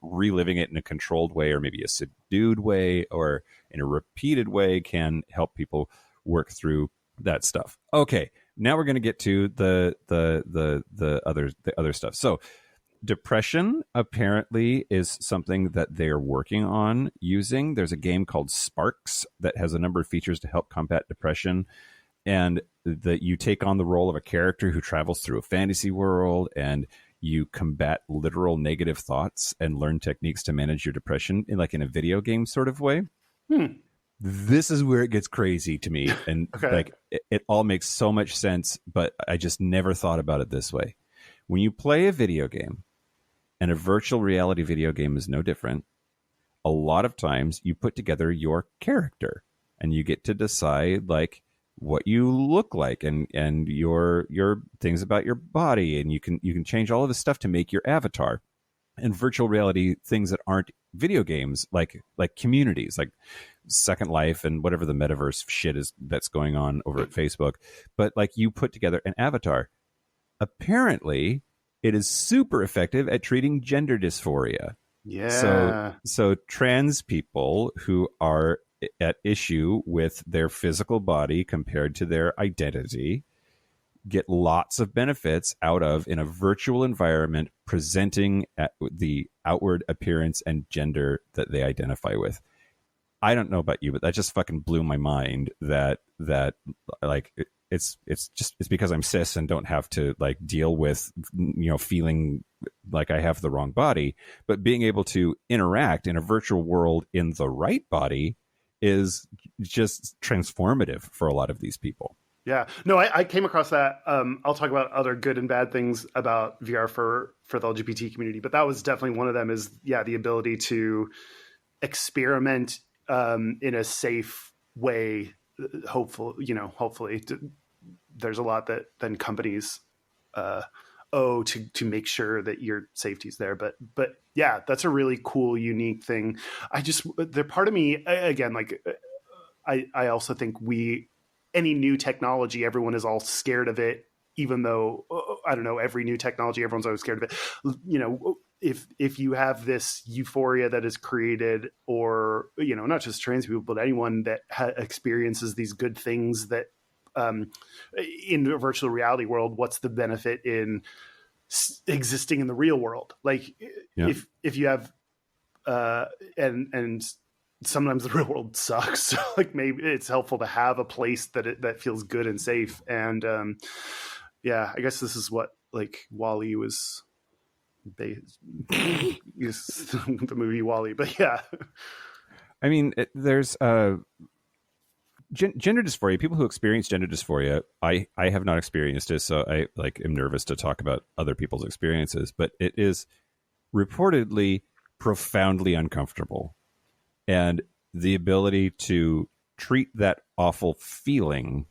reliving it in a controlled way or maybe a subdued way or in a repeated way can help people work through that stuff. Okay, now we're going to get to the other stuff. So depression apparently is something that they're working on using. There's a game called Sparks that has a number of features to help combat depression. And that you take on the role of a character who travels through a fantasy world and you combat literal negative thoughts and learn techniques to manage your depression in a video game sort of way. This is where it gets crazy to me. And it all makes so much sense, but I just never thought about it this way. When you play a video game, and a virtual reality video game is no different, a lot of times you put together your character and you get to decide what you look like and your things about your body, and you can change all of this stuff to make your avatar. And virtual reality things that aren't video games, like communities, like Second Life and whatever the metaverse shit is that's going on over at Facebook. But like, you put together an avatar. Apparently, it is super effective at treating gender dysphoria. Yeah. So trans people who are at issue with their physical body compared to their identity get lots of benefits out of, in a virtual environment, presenting at the outward appearance and gender that they identify with. I don't know about you, but that just fucking blew my mind that like, it's because I'm cis and don't have to like deal with, feeling like I have the wrong body, but being able to interact in a virtual world in the right body is just transformative for a lot of these people. Yeah, no, I came across that. I'll talk about other good and bad things about VR for the LGBT community, but that was definitely one of them. Is the ability to experiment in a safe way. Hopefully, there's a lot that then companies owe to make sure that your safety's there. But yeah, that's a really cool, unique thing. They're part of me again. Like, I also think any new technology, everyone is all scared of it, even though, I don't know, every new technology, everyone's always scared of it. If you have this euphoria that is created, or, not just trans people, but anyone that experiences these good things that in a virtual reality world, what's the benefit in existing in the real world? Like, if you have, and sometimes the real world sucks. So like, maybe it's helpful to have a place that feels good and safe. And I guess this is what like WALL-E was based, the movie WALL-E. But yeah, I mean, there's gender dysphoria. People who experience gender dysphoria, I have not experienced it, so I am nervous to talk about other people's experiences. But it is reportedly profoundly uncomfortable. And the ability to treat that awful feeling,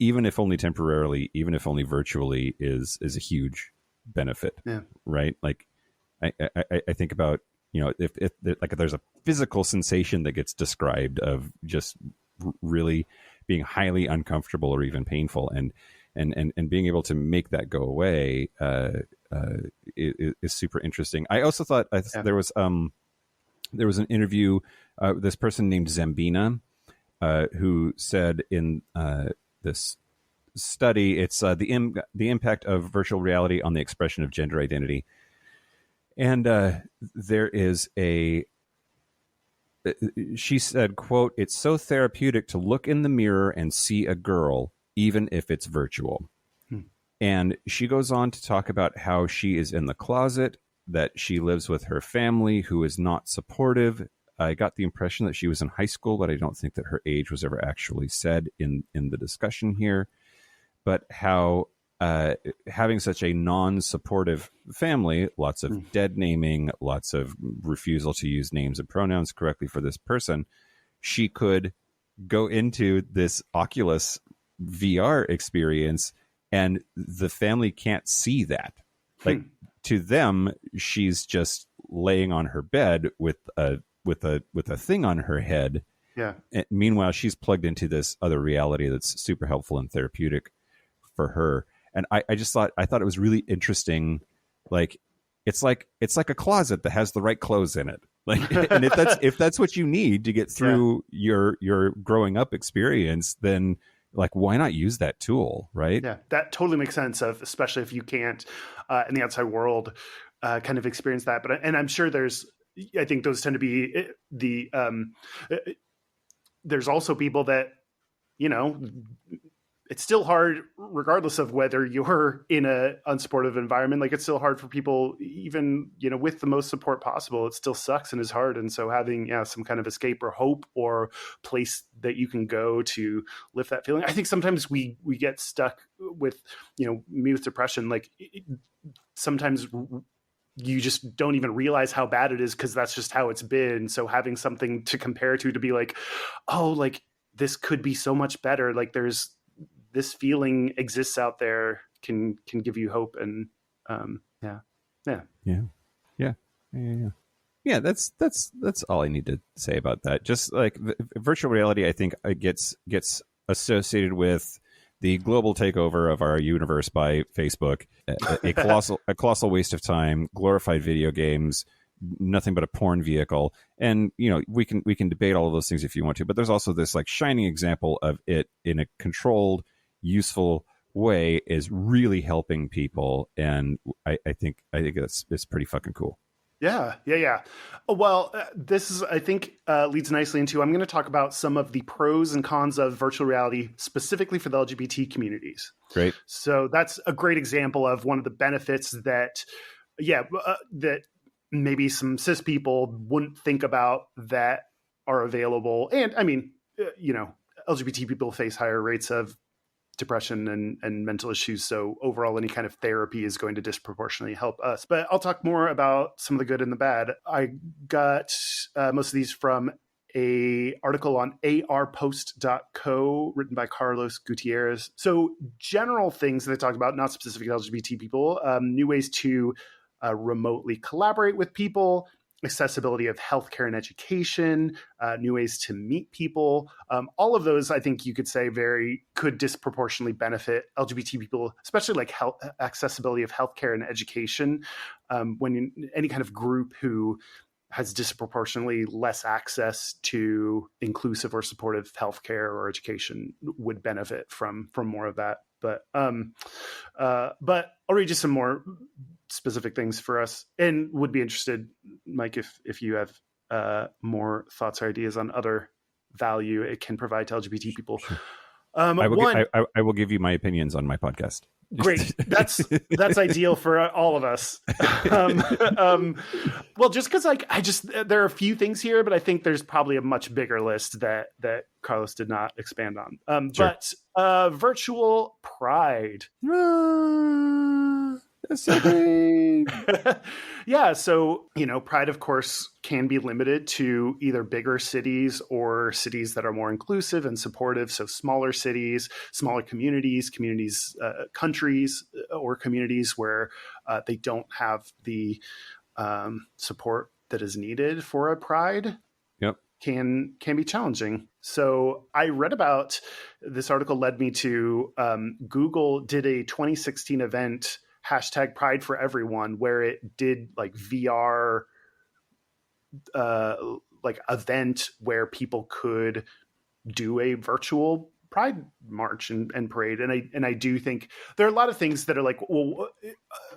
even if only temporarily, even if only virtually, is a huge benefit. Yeah. Right? Like, I think about, if there's a physical sensation that gets described of just really being highly uncomfortable or even painful, and being able to make that go away is super interesting. I also thought there was an interview, this person named Zambina, who said in this study, it's the impact of virtual reality on the expression of gender identity. And there is she said, quote, "It's so therapeutic to look in the mirror and see a girl, even if it's virtual." And she goes on to talk about how she is in the closet, that she lives with her family who is not supportive. I got the impression that she was in high school, but I don't think that her age was ever actually said in the discussion here. But how having such a non-supportive family, lots of dead naming, lots of refusal to use names and pronouns correctly for this person, she could go into this Oculus VR experience and the family can't see that. Like, to them, she's just laying on her bed with a thing on her head. Yeah. And meanwhile, she's plugged into this other reality that's super helpful and therapeutic for her. And I thought it was really interesting. Like, it's like a closet that has the right clothes in it. Like, and if that's what you need to get through your growing up experience, then like, why not use that tool, right? Yeah, that totally makes sense. Especially if you can't in the outside world kind of experience that. But I'm sure I think those tend to be there's also people that, it's still hard, regardless of whether you're in a unsupportive environment. Like, it's still hard for people, even, with the most support possible, it still sucks and is hard. And so having some kind of escape or hope or place that you can go to lift that feeling. I think sometimes we get stuck with, me with depression. Like, sometimes you just don't even realize how bad it is because that's just how it's been. So having something to compare to be like, oh, like, this could be so much better. Like, there's this feeling exists out there can give you hope. And Yeah, that's all I need to say about that. Just like virtual reality, I think it gets associated with the global takeover of our universe by Facebook, a colossal waste of time, glorified video games, nothing but a porn vehicle. And we can debate all of those things if you want to, but there's also this like shining example of it in a controlled, useful way is really helping people, and I think it's pretty fucking cool. Yeah. Well, this is, I think, leads nicely into, I'm going to talk about some of the pros and cons of virtual reality specifically for the LGBT communities. Great. So that's a great example of one of the benefits that maybe some cis people wouldn't think about that are available. And I mean, LGBT people face higher rates of depression and mental issues. So overall, any kind of therapy is going to disproportionately help us. But I'll talk more about some of the good and the bad. I got most of these from a article on arpost.co written by Carlos Gutierrez. So general things that they talked about, not specific to LGBT people, new ways to remotely collaborate with people, accessibility of healthcare and education, new ways to meet people. All of those, I think you could say, could disproportionately benefit LGBT people, especially like accessibility of healthcare and education. When any kind of group who has disproportionately less access to inclusive or supportive healthcare or education would benefit from more of that. But I'll read you some more specific things for us, and would be interested, Mike, if you have more thoughts or ideas on other value it can provide to LGBT people. Sure. I will give you my opinions on my podcast. Great. That's ideal for all of us. Well, just because there are a few things here, but I think there's probably a much bigger list that Carlos did not expand on. Sure. But virtual pride. Yeah. So, pride, of course, can be limited to either bigger cities or cities that are more inclusive and supportive. So smaller cities, smaller communities, countries, or communities where they don't have the support that is needed for a pride. Yep. Can be challenging. So I read about this article led me to Google did a 2016 event, #Pride for Everyone, where it did like VR like event where people could do a virtual pride march and parade. And I do think there are a lot of things that are like, well,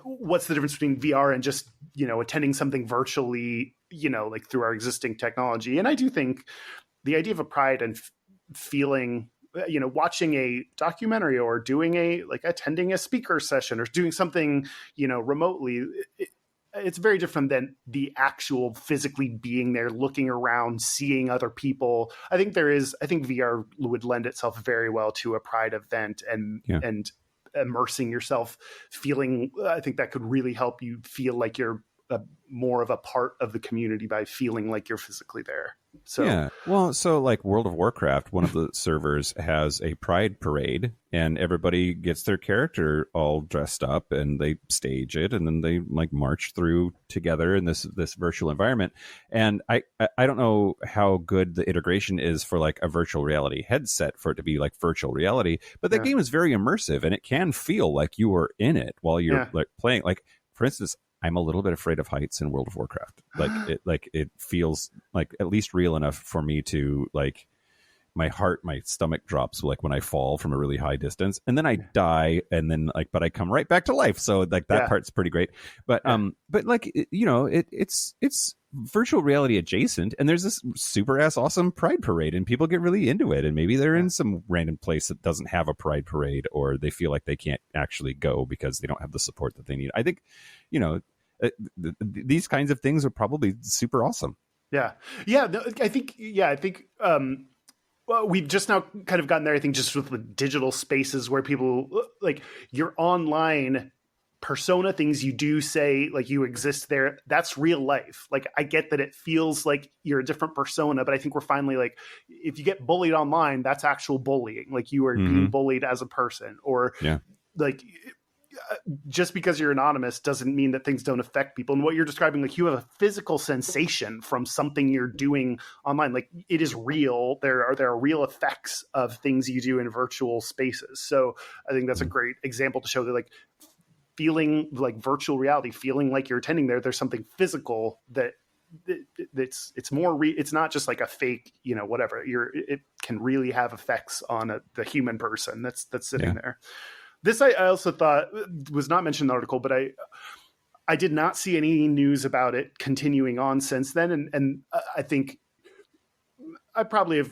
what's the difference between VR and just, attending something virtually, like through our existing technology. And I do think the idea of a pride and feeling, watching a documentary or doing attending a speaker session or doing something, remotely, it's very different than the actual physically being there, looking around, seeing other people. I think VR would lend itself very well to a pride event and immersing yourself, feeling, I think that could really help you feel like you're more of a part of the community by feeling like you're physically there. So yeah, well, so like World of Warcraft, one of the servers has a pride parade, and everybody gets their character all dressed up, and they stage it, and then they like march through together in this virtual environment. And I don't know how good the integration is for like a virtual reality headset for it to be like virtual reality, but that game is very immersive, and it can feel like you are in it while you're like playing. Like, for instance, I'm a little bit afraid of heights in World of Warcraft. It feels like at least real enough for me to like my stomach drops like when I fall from a really high distance, and then I die, and then but I come right back to life. So like that part's pretty great. But like it's virtual reality adjacent, and there's this super ass awesome pride parade, and people get really into it, and maybe they're in some random place that doesn't have a pride parade, or they feel like they can't actually go because they don't have the support that they need. I think these kinds of things are probably super awesome. I think well, we've just now kind of gotten there, I think, just with the digital spaces where people like you're online persona, things you do say, like you exist there, that's real life. Like, I get that it feels like you're a different persona, but I think we're finally like, if you get bullied online, that's actual bullying. Like, you are being bullied as a person, or like, just because you're anonymous doesn't mean that things don't affect people. And what you're describing, like, you have a physical sensation from something you're doing online. Like, it is real. There are real effects of things you do in virtual spaces. So I think that's a great example to show that, like, feeling like virtual reality, feeling like you're attending there, there's something physical that it's more it's not just like a fake, you know, whatever. It can really have effects on the human person that's sitting there. This I also thought was not mentioned in the article, but I did not see any news about it continuing on since then. And I think I probably have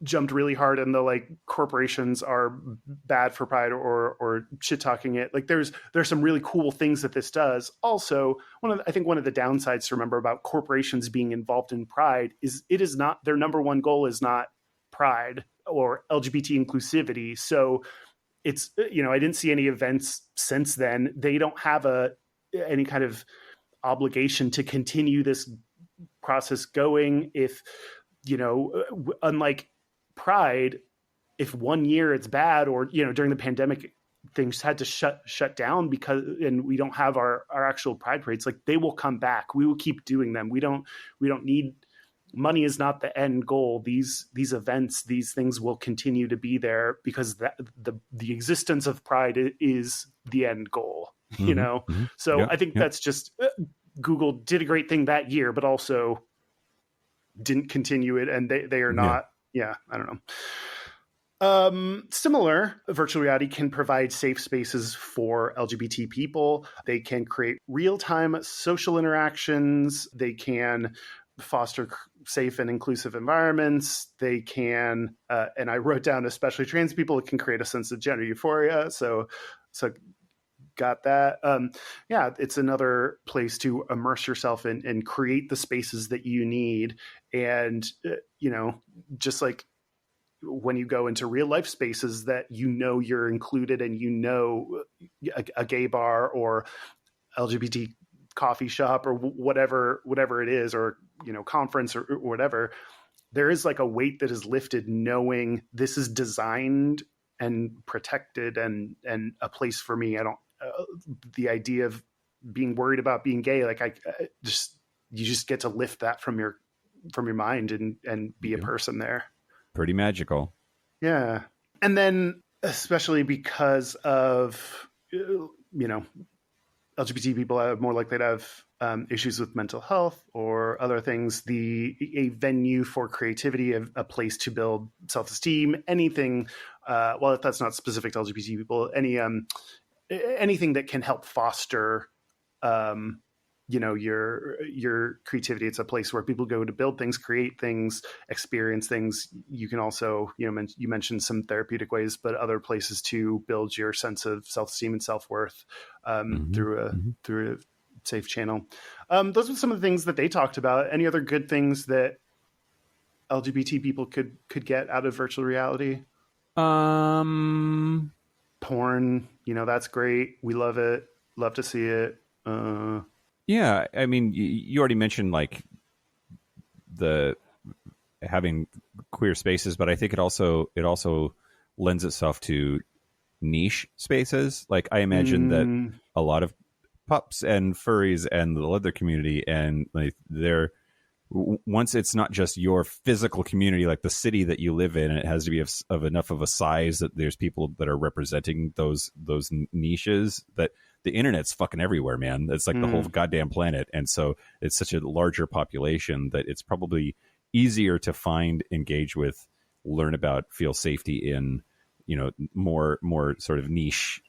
jumped really hard in the, like, corporations are bad for Pride or shit talking it. Like, there's some really cool things that this does. Also, I think one of the downsides to remember about corporations being involved in Pride is it is not their number one goal is not Pride or LGBT inclusivity. So it's, you know, I didn't see any events since then. They don't have any kind of obligation to continue this process going. If, you know, unlike Pride, if 1 year it's bad, or, you know, during the pandemic things had to shut down and we don't have our actual Pride parades, like, they will come back. We will keep doing them. We don't need, money is not the end goal. These events, these things will continue to be there because the existence of Pride is the end goal, you know? So I think that's just, Google did a great thing that year, but also didn't continue it. And they are not, I don't know. Similar, virtual reality can provide safe spaces for LGBT people. They can create real-time social interactions. They can foster safe and inclusive environments. They can, and I wrote down especially trans people, it can create a sense of gender euphoria. So got that. It's another place to immerse yourself and create the spaces that you need. And, you know, just like when you go into real life spaces that, you know, you're included, and, you know, a gay bar or LGBT coffee shop or whatever it is, or, you know, conference or whatever, there is like a weight that is lifted knowing this is designed and protected and a place for me. I don't, the idea of being worried about being gay, like, you just get to lift that from your mind and be a person there. Pretty magical. Yeah. And then, especially because of, you know, LGBT people are more likely to have issues with mental health or other things, a venue for creativity, a place to build self-esteem, anything, well, if that's not specific to LGBT people, anything that can help foster, you know, your creativity. It's a place where people go to build things, create things, experience things. You can also, you know, you mentioned some therapeutic ways, but other places to build your sense of self-esteem and self-worth through a safe channel. Those are some of the things that they talked about. Any other good things that LGBT people could get out of virtual reality? Porn, you know, that's great. We love it. Love to see it. Yeah, I mean, you already mentioned, like, the having queer spaces, but I think it also lends itself to niche spaces. Like, I imagine that a lot of pups and furries and the leather community, and, like, once it's not just your physical community, like the city that you live in, and it has to be of enough of a size that there's people that are representing those niches, that the internet's fucking everywhere, man. It's like the whole goddamn planet. And so it's such a larger population that it's probably easier to find, engage with, learn about, feel safety in, you know, more sort of niche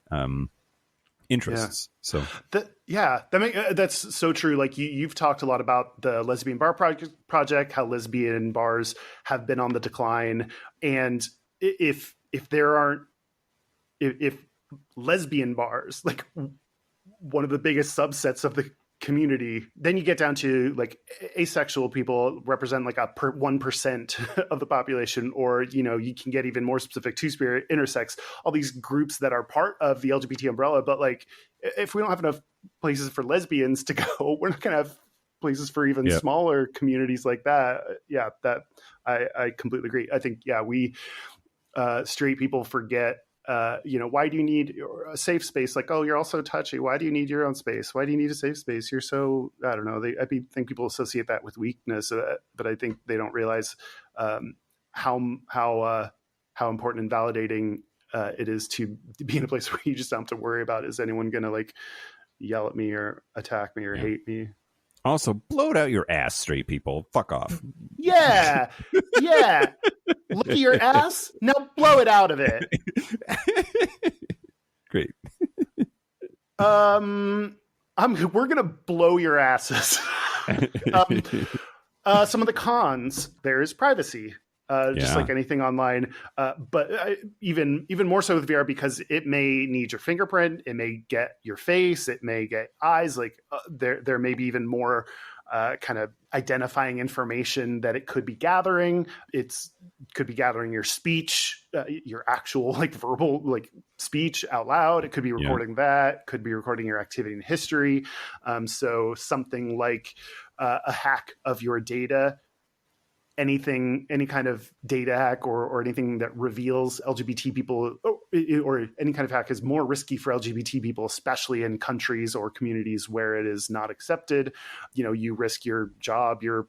interests. So that's so true. Like, you've talked a lot about the Lesbian Bar Project, how lesbian bars have been on the decline. And if lesbian bars, like, one of the biggest subsets of the community, then you get down to like asexual people represent like 1% of the population, or, you know, you can get even more specific, two-spirit, intersex, all these groups that are part of the LGBT umbrella. But like, if we don't have enough places for lesbians to go, we're not going to have places for even smaller communities like that. Yeah, that I completely agree. I think, we straight people forget, you know, why do you need a safe space? Like, oh, you're also touchy. Why do you need your own space? Why do you need a safe space? You're so, I don't know. I think people associate that with weakness, but I think they don't realize how important and validating it is to be in a place where you just don't have to worry about, is anyone going to like yell at me or attack me or hate me? Also, blow it out your ass, straight people. Fuck off. Yeah. Yeah. Look at your ass. Now blow it out of it. Great. We're gonna blow your asses. Some of the cons, there is privacy. Just like anything online, but even more so with VR, because it may need your fingerprint, it may get your face, it may get eyes. Like there may be even more kind of identifying information that it could be gathering. Could be gathering your speech, your actual like verbal like speech out loud. It could be recording that. Could be recording your activity and history. So something like a hack of your data. Any kind of data hack or anything that reveals LGBT people, or any kind of hack, is more risky for LGBT people, especially in countries or communities where it is not accepted. You know, you risk your job, your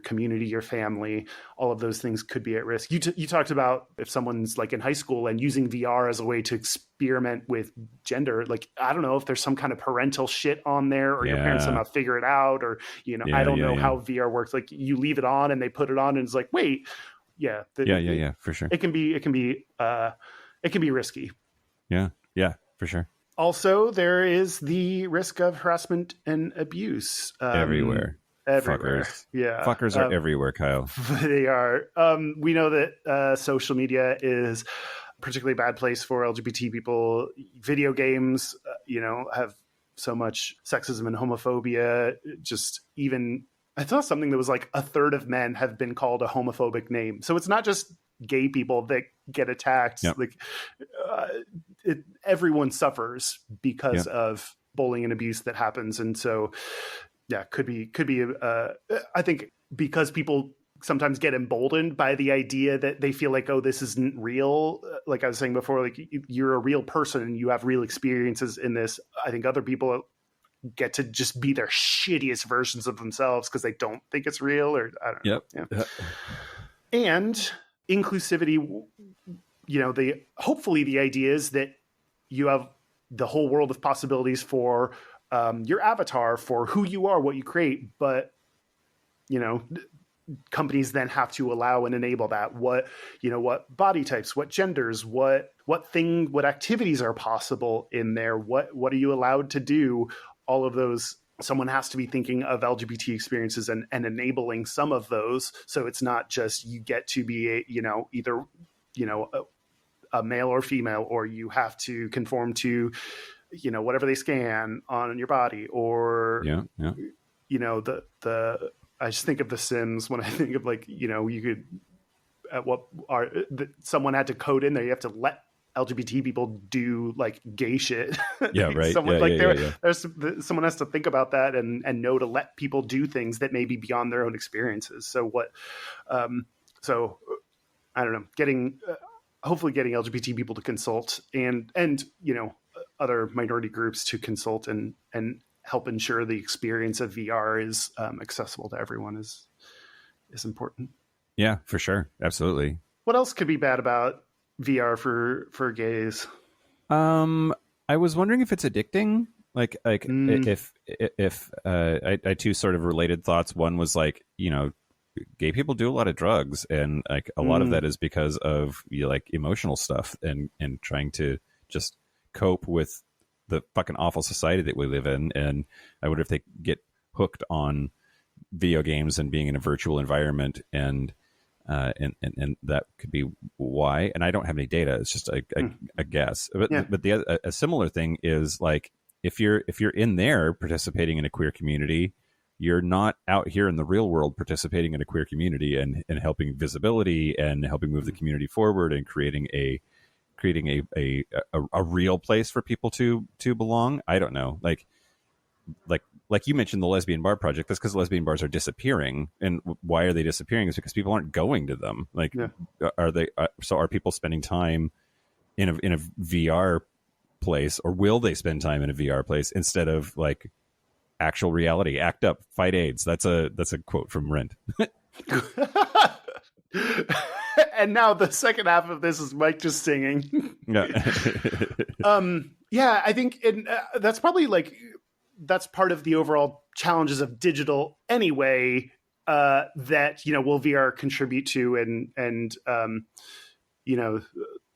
community, your family. All of those things could be at risk. You talked about if someone's like in high school and using VR as a way to experiment with gender. Like, I don't know if there's some kind of parental shit on there, or your parents somehow figure it out, or, you know, I don't know how VR works. Like, you leave it on and they put it on and it's like, wait, for sure. It can be risky. Yeah, for sure. Also, there is the risk of harassment and abuse everywhere. Fuckers. Yeah. Fuckers are everywhere, Kyle. They are. We know that social media is a particularly bad place for LGBT people. Video games, have so much sexism and homophobia. Just even, I saw something that was like a third of men have been called a homophobic name. So it's not just gay people that get attacked. Yep. Like everyone suffers because of bullying and abuse that happens. And so, could be. I think because people sometimes get emboldened by the idea that they feel like, oh, this isn't real. Like I was saying before, like you're a real person and you have real experiences in this. I think other people get to just be their shittiest versions of themselves because they don't think it's real, or I don't know. Yep. And inclusivity, hopefully the idea is that you have the whole world of possibilities for your avatar, for who you are, what you create, but companies then have to allow and enable that. What body types, what genders, what activities are possible in there, what are you allowed to do? All of those, someone has to be thinking of LGBT experiences and enabling some of those. So it's not just you get to be either a male or female, or you have to conform to whatever they scan on your body, or I just think of The Sims when I think of you could someone had to code in there, you have to let LGBT people do like gay shit. Yeah, right. Someone has to think about that and know to let people do things that may be beyond their own experiences. So so I don't know, hopefully getting LGBT people to consult and other minority groups to consult and help ensure the experience of VR is accessible to everyone is important. Yeah, for sure. Absolutely. What else could be bad about VR for gays? I was wondering if it's addicting. If I had two sort of related thoughts. One was gay people do a lot of drugs, and a lot of that is because of emotional stuff and trying to just cope with the fucking awful society that we live in. And I wonder if they get hooked on video games and being in a virtual environment, and that could be why. And I don't have any data. It's just a guess. But a similar thing is if you're in there participating in a queer community, you're not out here in the real world participating in a queer community and helping visibility and helping move the community forward and creating a real place for people to belong. I don't know, like you mentioned the lesbian bar project. That's because lesbian bars are disappearing, and why are they disappearing? Is because people aren't going to them. Like, are they? So are people spending time in a VR place, or will they spend time in a VR place instead of like actual reality? Act up, fight AIDS. That's a quote from Rent. And now the second half of this is Mike just singing. Yeah, I think that's probably like, that's part of the overall challenges of digital anyway, that, will VR contribute to, and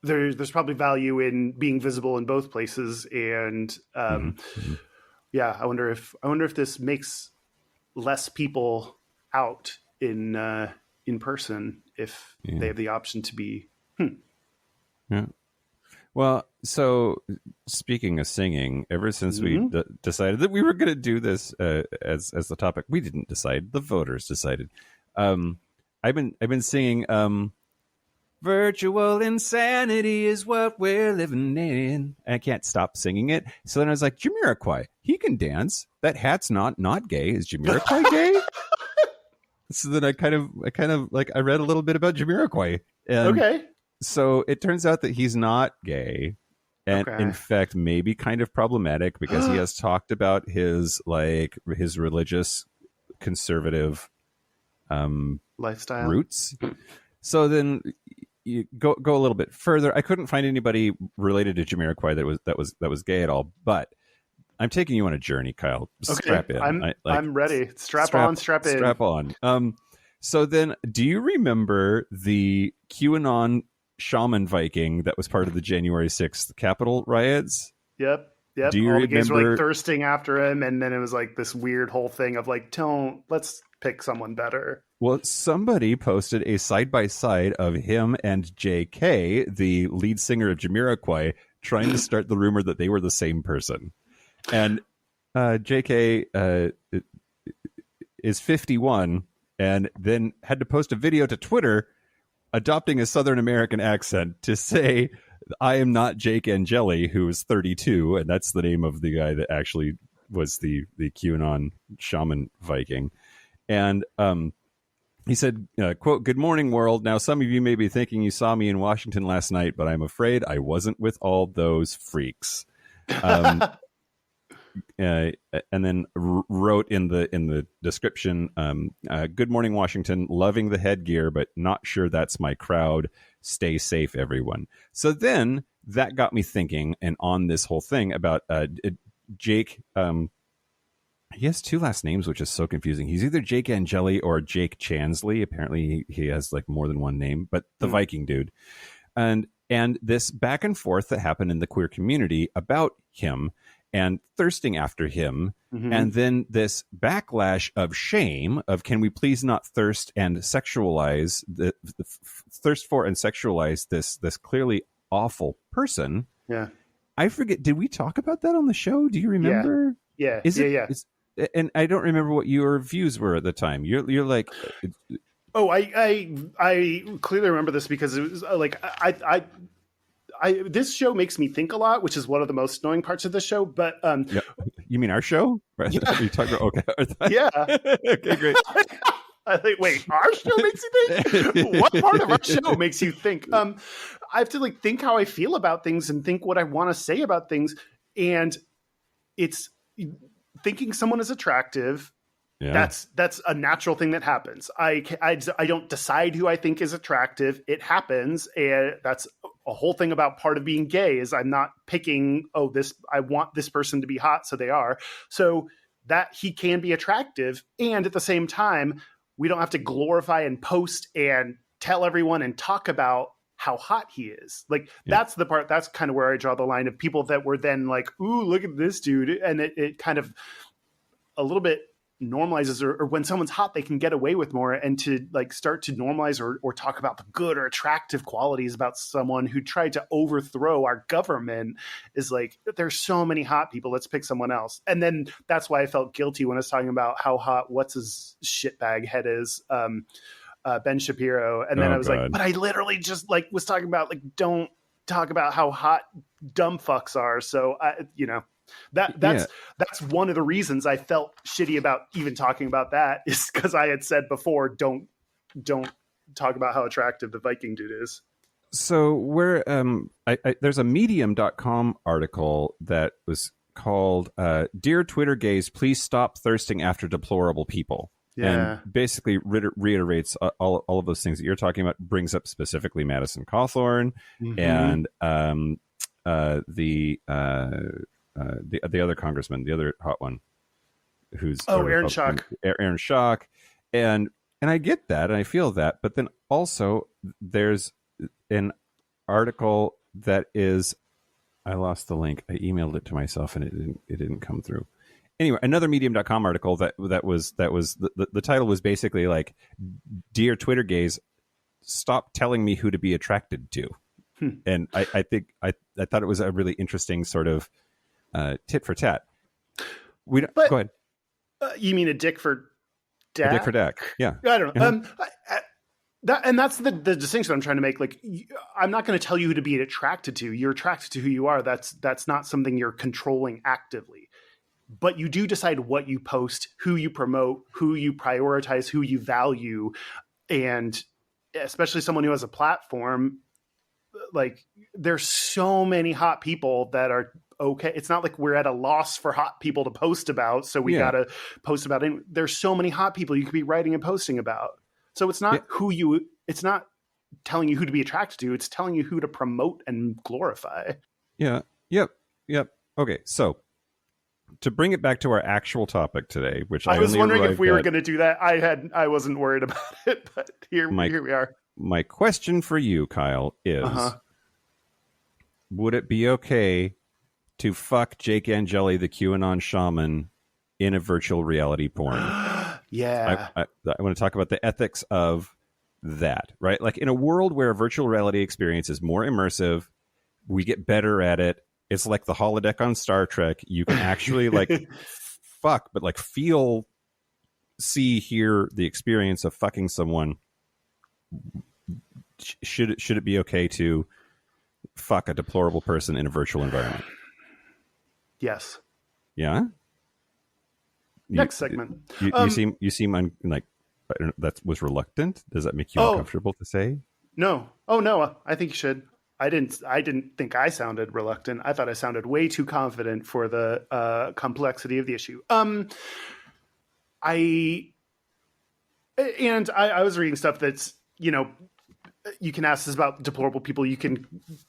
there's probably value in being visible in both places. And yeah, I wonder if this makes less people out in person if they have the option to be. Yeah. Well, so speaking of singing, ever since we decided that we were going to do this as the topic, we didn't decide. The voters decided. I've been singing. Virtual insanity is what we're living in. I can't stop singing it. So then I was like, Jamiroquai, he can dance. That hat's not gay. Is Jamiroquai gay? So then I kind of like, I read a little bit about Jamiroquai. And okay. So it turns out that he's not gay. And in fact, maybe kind of problematic, because he has talked about his religious conservative lifestyle roots. So then you go a little bit further. I couldn't find anybody related to Jamiroquai that was gay at all, but I'm taking you on a journey, Kyle. Strap in. I'm ready. Strap on. Strap on. So then, do you remember the QAnon Shaman Viking that was part of the January 6th Capitol riots? Yep. Do you All remember? the gays were like thirsting after him, and then it was like this weird whole thing of like, let's pick someone better. Well, somebody posted a side-by-side of him and JK, the lead singer of Jamiroquai, trying to start the rumor that they were the same person. And JK is 51 and then had to post a video to Twitter adopting a Southern American accent to say, I am not Jake Angeli, who is 32. And that's the name of the guy that actually was the QAnon Shaman Viking. And he said, quote, "Good morning, world. Now, some of you may be thinking you saw me in Washington last night, but I'm afraid I wasn't with all those freaks." And then wrote in the description, "Good morning, Washington. Loving the headgear, but not sure that's my crowd. Stay safe, everyone." So then that got me thinking, and on this whole thing about Jake. He has two last names, which is so confusing. He's either Jake Angeli or Jake Chansley. Apparently, he has like more than one name, but the Viking dude. And this back and forth that happened in the queer community about him and thirsting after him. And then this backlash of shame of, can we please not thirst and sexualize the thirst for and sexualize this clearly awful person. Yeah. I forget. Did we talk about that on the show? Do you remember? Yeah. Yeah. And I don't remember what your views were at the time. You're like, oh, I clearly remember this because it was like I this show makes me think a lot, which is one of the most annoying parts of the show. But yeah. You mean our show? Right? Yeah. You talk about, okay. Yeah. Okay, great. I think, wait, our show makes you think? What part of our show makes you think? I have to like think how I feel about things and think what I want to say about things, and it's thinking someone is attractive. Yeah. That's a natural thing that happens. I don't decide who I think is attractive. It happens, and that's a whole thing about part of being gay is I'm not picking, I want this person to be hot, so they are. So that he can be attractive, and at the same time, we don't have to glorify and post and tell everyone and talk about how hot he is. Like, that's the part, that's kind of where I draw the line of people that were then like, ooh, look at this dude. And it kind of a little bit normalizes, or when someone's hot, they can get away with more, and to like start to normalize or talk about the good or attractive qualities about someone who tried to overthrow our government is like, there's so many hot people, let's pick someone else. And then that's why I felt guilty when I was talking about how hot what's his shitbag head is, Ben Shapiro. And then I was like, but I literally just like was talking about like, don't talk about how hot dumb fucks are. So that's one of the reasons I felt shitty about even talking about that, is because I had said before, don't talk about how attractive the Viking dude is. So there's a medium.com article that was called Dear Twitter Gays, Please Stop Thirsting After Deplorable People. Yeah. And basically reiterates all of those things that you're talking about, brings up specifically Madison Cawthorn and the other congressman, the other hot one, who's Aaron Schock. Aaron Schock, and I get that, and I feel that, but then also there's an article that is, I lost the link. I emailed it to myself, and it didn't come through. Anyway, another Medium.com article that was the title was basically like, Dear Twitter Gays, stop telling me who to be attracted to. And I think I thought it was a really interesting sort of tit for tat. Go ahead. You mean a dick for Dak? A dick for Dak. Yeah. I don't know. That's the distinction I'm trying to make. Like, I'm not going to tell you who to be attracted to. You're attracted to who you are. That's not something you're controlling actively. But you do decide what you post, who you promote, who you prioritize, who you value. And especially someone who has a platform, like, there's so many hot people that are okay. It's not like we're at a loss for hot people to post about, so we got to post about it. There's so many hot people you could be writing and posting about. So it's not it's not telling you who to be attracted to. It's telling you who to promote and glorify. Yeah. Yep. Okay. So to bring it back to our actual topic today, which I was wondering if we were going to do that. I wasn't worried about it, but here we are. My question for you, Kyle, is would it be okay to fuck Jake Angeli, the QAnon shaman, in a virtual reality porn? Yeah. I want to talk about the ethics of that, right? Like, in a world where a virtual reality experience is more immersive, we get better at it. It's like the holodeck on Star Trek. You can actually like fuck, but like feel, see, hear the experience of fucking someone. Should it be okay to fuck a deplorable person in a virtual environment? Yes. Yeah. Next segment. You seem like that was reluctant. Does that make you uncomfortable to say? No. Oh no. I think you should. I didn't think I sounded reluctant. I thought I sounded way too confident for the complexity of the issue. I was reading stuff that's, you can ask this about deplorable people.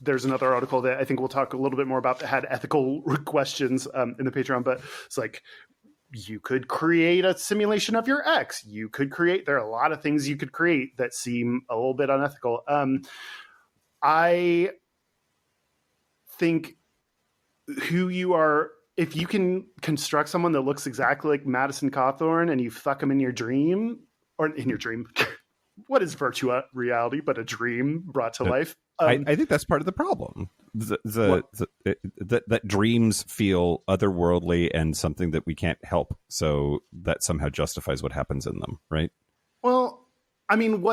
There's another article that I think we'll talk a little bit more about that had ethical questions in the Patreon, but it's like, you could create a simulation of your ex. There are a lot of things you could create that seem a little bit unethical. I think who you are, if you can construct someone that looks exactly like Madison Cawthorn and you fuck them in your dream, what is virtual reality but a dream brought to life? I think that's part of the problem. That dreams feel otherworldly and something that we can't help. So that somehow justifies what happens in them, right? Well, I mean,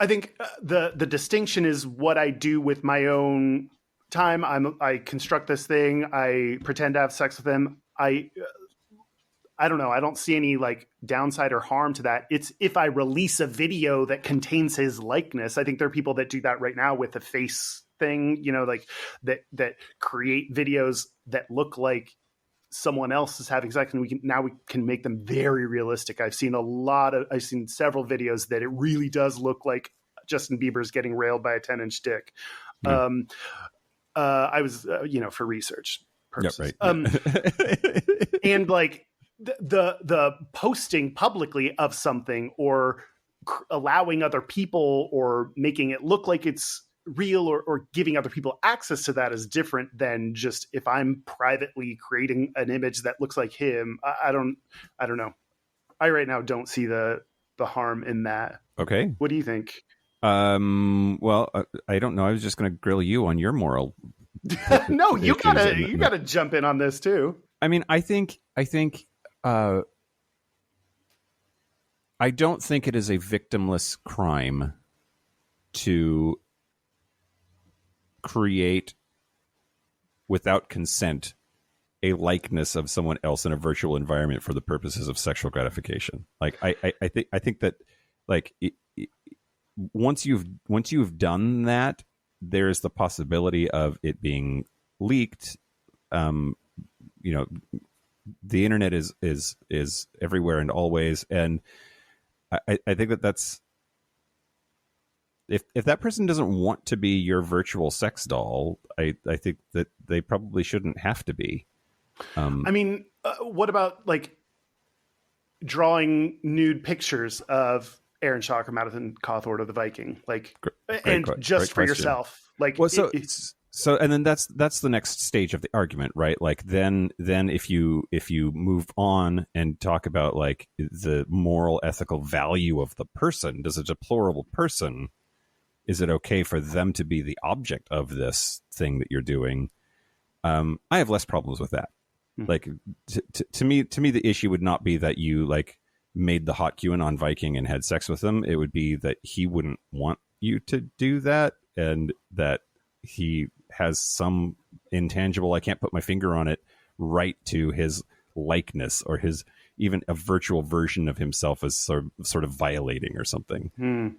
I think the distinction is what I do with my own time. I construct this thing. I pretend to have sex with him. I don't know. I don't see any like downside or harm to that. It's if I release a video that contains his likeness. I think there are people that do that right now with the face thing, like that create videos that look like someone else is having sex, and we can make them very realistic. I've seen several videos that it really does look like Justin Bieber's getting railed by a 10-inch dick. I was, for research purposes. Yeah, right. And like the posting publicly of something or allowing other people or making it look like it's real or giving other people access to that is different than just if I'm privately creating an image that looks like him. I don't know. I right now don't see the harm in that. Okay. What do you think? Well, I don't know. I was just going to grill you on your moral. No, you gotta jump in on this too. I mean, I think I don't think it is a victimless crime to create without consent a likeness of someone else in a virtual environment for the purposes of sexual gratification. Like I think that like once you've done that, there is the possibility of it being leaked. You know, the internet is everywhere and always, and I think that's if that person doesn't want to be your virtual sex doll, I think that they probably shouldn't have to be. I mean, what about like drawing nude pictures of Aaron Schock or Madison Cawthorne or the Viking, like, and just for yourself, like, well, so, and then that's the next stage of the argument, right? Like, then if you move on and talk about like the moral, ethical value of the person, does a deplorable person, is it okay for them to be the object of this thing that you're doing? I have less problems with that. Like, to me, the issue would not be that you like made the hot QAnon Viking and had sex with him. It would be that he wouldn't want you to do that, and that he has some intangible, I can't put my finger on it, right to his likeness, or his even a virtual version of himself as sort of violating or something.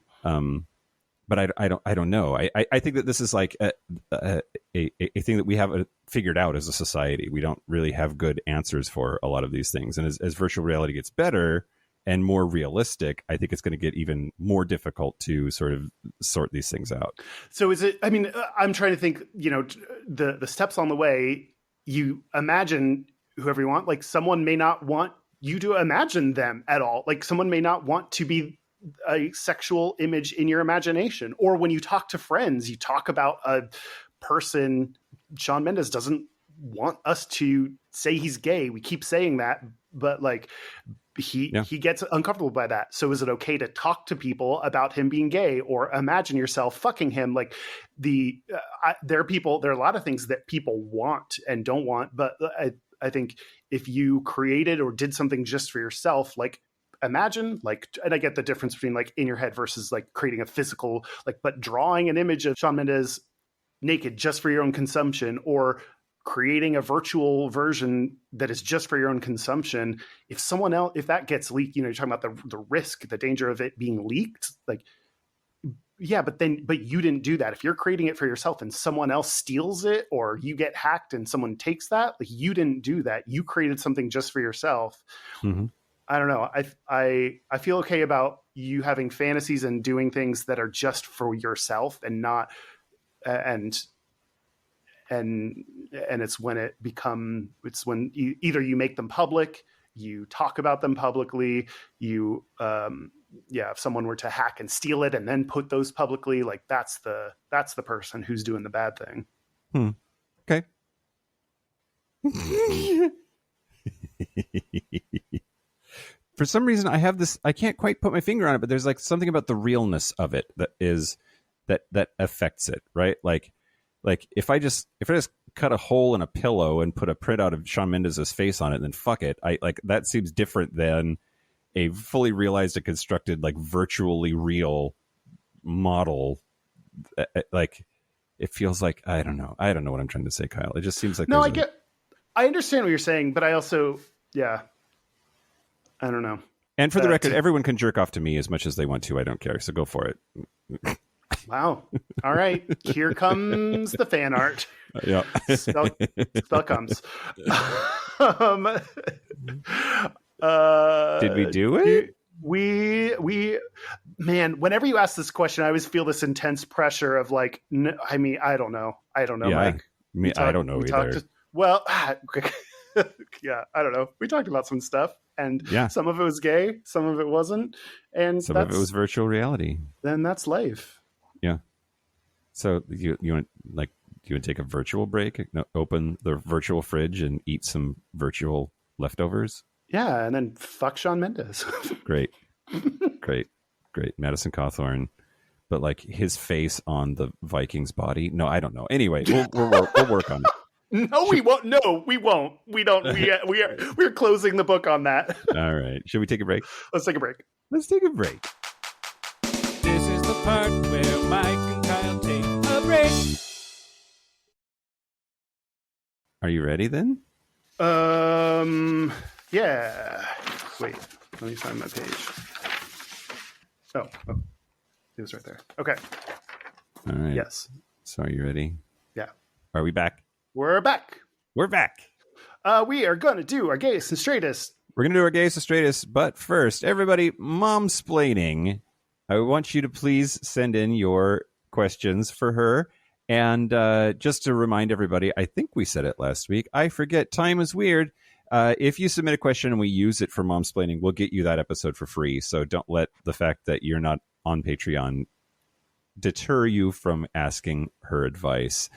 But I don't know. I think that this is like a thing that we have figured out as a society. We don't really have good answers for a lot of these things. And as virtual reality gets better and more realistic, I think it's going to get even more difficult to sort of sort these things out. So is it, I mean, I'm trying to think, you know, the steps on the way. You imagine whoever you want, like someone may not want you to imagine them at all. Like someone may not want to be a sexual image in your imagination. Or when you talk to friends, you talk about a person. Shawn Mendes doesn't want us to say he's gay. We keep saying that, but like he gets uncomfortable by that. So is it okay to talk to people about him being gay or imagine yourself fucking him? Like there are a lot of things that people want and don't want, but I think if you created or did something just for yourself, like imagine, like, and I get the difference between like in your head versus like creating a physical, like, but drawing an image of Shawn Mendes naked just for your own consumption, or creating a virtual version that is just for your own consumption. If someone else, if that gets leaked, you know, you're talking about the risk, the danger of it being leaked. Like, yeah, but you didn't do that. If you're creating it for yourself and someone else steals it, or you get hacked and someone takes that, like you didn't do that. You created something just for yourself. Mm-hmm. I don't know. I feel okay about you having fantasies and doing things that are just for yourself and not, and it's when either you make them public, you talk about them publicly, if someone were to hack and steal it and then put those publicly, like that's the person who's doing the bad thing. Okay. For some reason, I have this, I can't quite put my finger on it, but there's like something about the realness of it that affects it, right? Like if I just cut a hole in a pillow and put a printout of Shawn Mendes' face on it, then fuck it. That seems different than a fully realized and constructed, like virtually real model. Like it feels like, I don't know what I'm trying to say, Kyle. It just seems like, no, I understand what you're saying, but I also, I don't know. And for the record, everyone can jerk off to me as much as they want to. I don't care. So go for it. Wow. All right. Here comes the fan art. Yeah. Spell comes. Did we do it? We man, whenever you ask this question, I always feel this intense pressure of like, I mean, I don't know, yeah, Mike. I don't know either. Yeah, I don't know. We talked about some stuff, and some of it was gay, some of it wasn't, and some of it was virtual reality. Then that's life. Yeah. So you want like do you want to take a virtual break? No, open the virtual fridge and eat some virtual leftovers? Yeah, and then fuck Shawn Mendes. Great. Madison Cawthorn, but like his face on the Vikings body. No, I don't know. Anyway, we'll work on it. No, we won't. No, we won't. We don't. We're closing the book on that. All right. Should we take a break? Let's take a break. Let's take a break. This is the part where Mike and Kyle take a break. Are you ready then? Yeah. Wait, let me find my page. Oh, it was right there. Okay. All right. Yes. So are you ready? Yeah. Are we back? We're back. We're back. We are going to do our gayest and straightest. We're going to do our gayest and straightest, but first, everybody, momsplaining. I want you to please send in your questions for her. And just to remind everybody, I think we said it last week. I forget. Time is weird. If you submit a question and we use it for momsplaining, we'll get you that episode for free. So don't let the fact that you're not on Patreon deter you from asking her advice.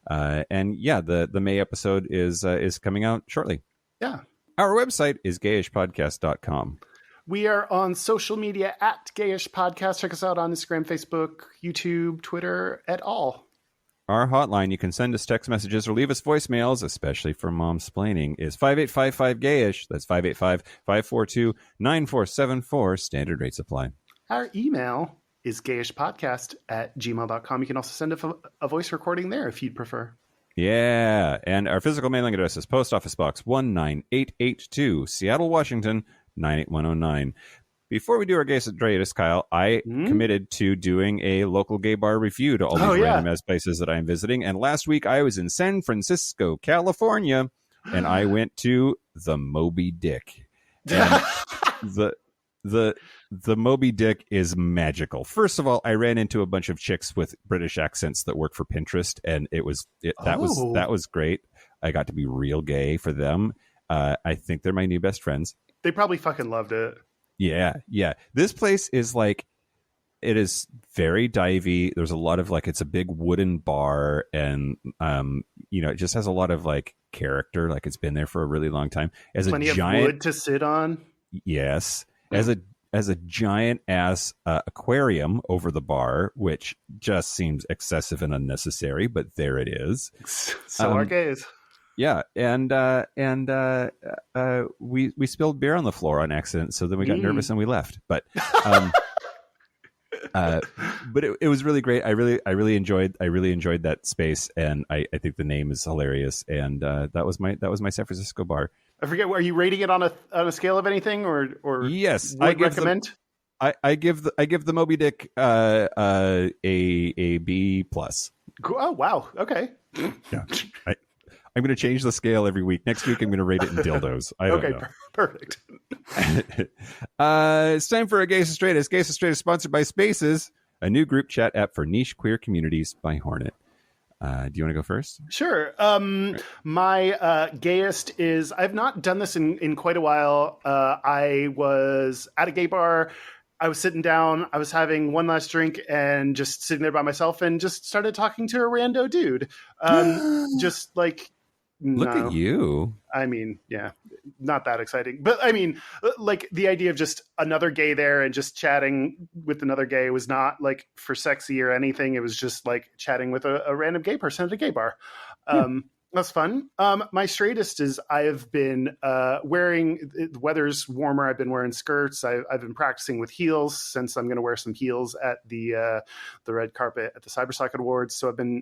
And yeah, the May episode is coming out shortly. Yeah. Our website is gayishpodcast.com. We are on social media at Gayish Podcast. Check us out on Instagram, Facebook, YouTube, Twitter, et al. Our hotline, you can send us text messages or leave us voicemails, especially for momsplaining, is 5855-GAYISH. That's 585-542-9474. Standard rates apply. Our email is gayishpodcast@gmail.com. You can also send a voice recording there if you'd prefer. Yeah, and our physical mailing address is Post Office Box 19882, Seattle, Washington, 98109. Before we do our gayest and straightest, Kyle, I committed to doing a local gay bar review to all these random ass places that I'm visiting. And last week I was in San Francisco, California, and I went to the Moby Dick. And the Moby Dick is magical. First of all, I ran into a bunch of chicks with British accents that work for Pinterest, and that was great. I got to be real gay for them. I think they're my new best friends. They probably fucking loved it. Yeah. This place is like, it is very divey. There's a lot of like, it's a big wooden bar, and it just has a lot of like character. Like it's been there for a really long time. Plenty of wood to sit on. Yes, as a giant ass aquarium over the bar, which just seems excessive and unnecessary. But there it is. So are gays. Yeah, and we spilled beer on the floor on accident, so then we got nervous and we left. But it was really great. I really enjoyed that space, and I think the name is hilarious. And that was my San Francisco bar. I forget. Are you rating it on a scale of anything, or yes? I recommend. I give the Moby Dick a B+. Oh wow! Okay. Yeah. I'm going to change the scale every week. Next week, I'm going to rate it in dildos. I don't know. Perfect. It's time for a Gayest and Straightest. Gayest and Straightest sponsored by Spaces, a new group chat app for niche queer communities by Hornet. Do you want to go first? Sure. My gayest is, I've not done this in quite a while. I was at a gay bar. I was sitting down, I was having one last drink and just sitting there by myself and just started talking to a rando dude. Just like, look at you. I mean, yeah, not that exciting. But I mean, like the idea of just another gay there and just chatting with another gay was not like for sexy or anything. It was just like chatting with a random gay person at a gay bar. That's fun. My straightest is I have been wearing, the weather's warmer. I've been wearing skirts. I've been practicing with heels since I'm going to wear some heels at the red carpet at the Cybersocket Awards. So I've been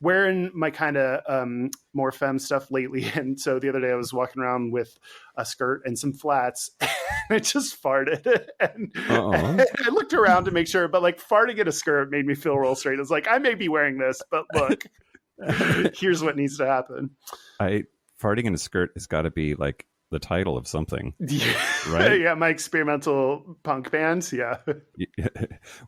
wearing my kind of more femme stuff lately. And so the other day I was walking around with a skirt and some flats and I just farted. And I looked around to make sure, but like farting in a skirt made me feel real straight. I was like, I may be wearing this, but look. Here's what needs to happen. Farting in a skirt has got to be like the title of something, right? Yeah, my experimental punk band. Yeah.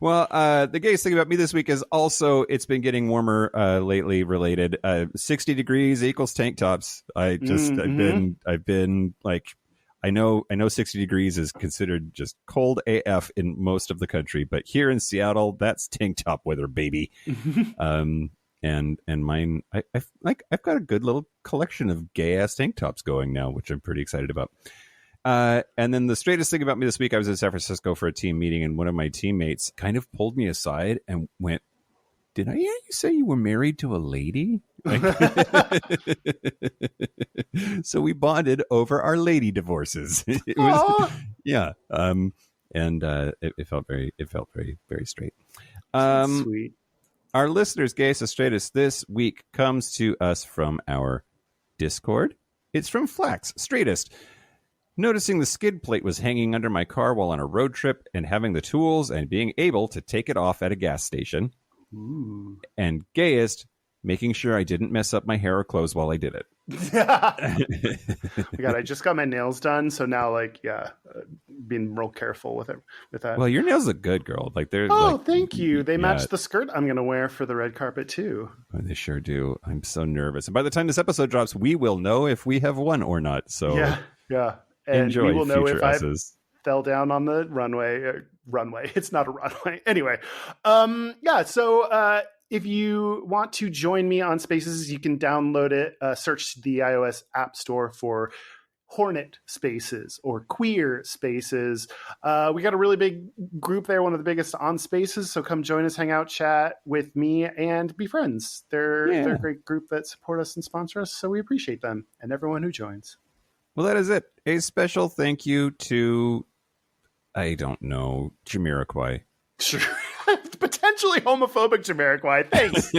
Well, the gayest thing about me this week is also it's been getting warmer lately. Related, 60 degrees equals tank tops. I've been like, I know 60 degrees is considered just cold AF in most of the country, but here in Seattle, that's tank top weather, baby. And mine, I've got a good little collection of gay ass tank tops going now, which I'm pretty excited about. And then the straightest thing about me this week, I was in San Francisco for a team meeting, and one of my teammates kind of pulled me aside and went, "Did I hear you say you were married to a lady?" So we bonded over our lady divorces. It was, yeah. It felt very, very straight. Sweet. Our listeners, Gayest and Straightest, this week comes to us from our Discord. It's from Flax, Straightest. Noticing the skid plate was hanging under my car while on a road trip and having the tools and being able to take it off at a gas station. Ooh. And Gayest, making sure I didn't mess up my hair or clothes while I did it. God, I just got my nails done, so now being real careful with it with that. Well, your nails look good, girl. Like they're thank you. They match the skirt I'm gonna wear for the red carpet too. Oh, they sure do. I'm so nervous. And by the time this episode drops, we will know if we have won or not. So yeah. And enjoy we will know if us's. I fell down on the runway. It's not a runway. Anyway, so if you want to join me on Spaces, you can download it. Search the iOS App Store for Hornet Spaces or Queer Spaces. We got a really big group there, one of the biggest on Spaces. So come join us, hang out, chat with me, and be friends. They're a great group that support us and sponsor us. So we appreciate them and everyone who joins. Well, that is it. A special thank you to, I don't know, Jamiroquai. Sure. Potentially homophobic Jamiroquai. Thanks.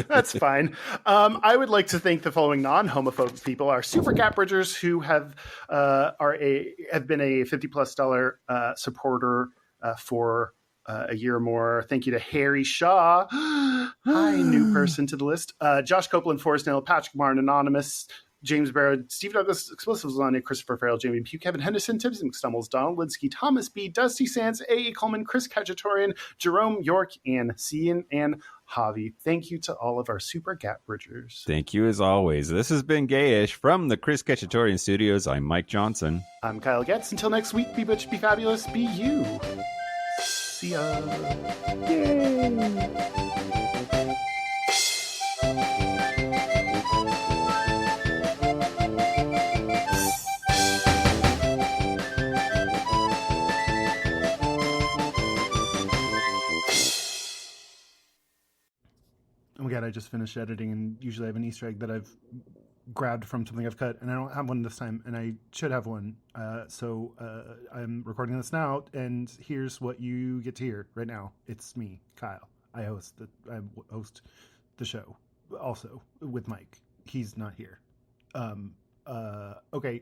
That's fine. I would like to thank the following non-homophobic people: our super gap bridgers who have been a $50+ supporter for a year or more. Thank you to Harry Shaw. Hi, new person to the list. Josh Copeland, Forrest Neal, Patrick Martin, Anonymous, James Barrett, Steve Douglas, Explosive Lasagna, Christopher Farrell, Jamie Pugh, Kevin Henderson, Tibbs McStumbles, Donald Linsky, Thomas B., Dusty Sands, A.E. Coleman, Chris Cagitatorian, Jerome York, and Cian and Javi. Thank you to all of our super gap bridgers. Thank you as always. This has been Gayish from the Chris Cagitatorian Studios. I'm Mike Johnson. I'm Kyle Getz. Until next week, be butch, be fabulous, be you. See ya. Yay. Oh my God, I just finished editing, and usually I have an Easter egg that I've grabbed from something I've cut, and I don't have one this time, and I should have one. So I'm recording this now, and here's what you get to hear right now. It's me, Kyle. I host the show, also with Mike. He's not here. Okay.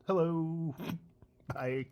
Hello. Bye.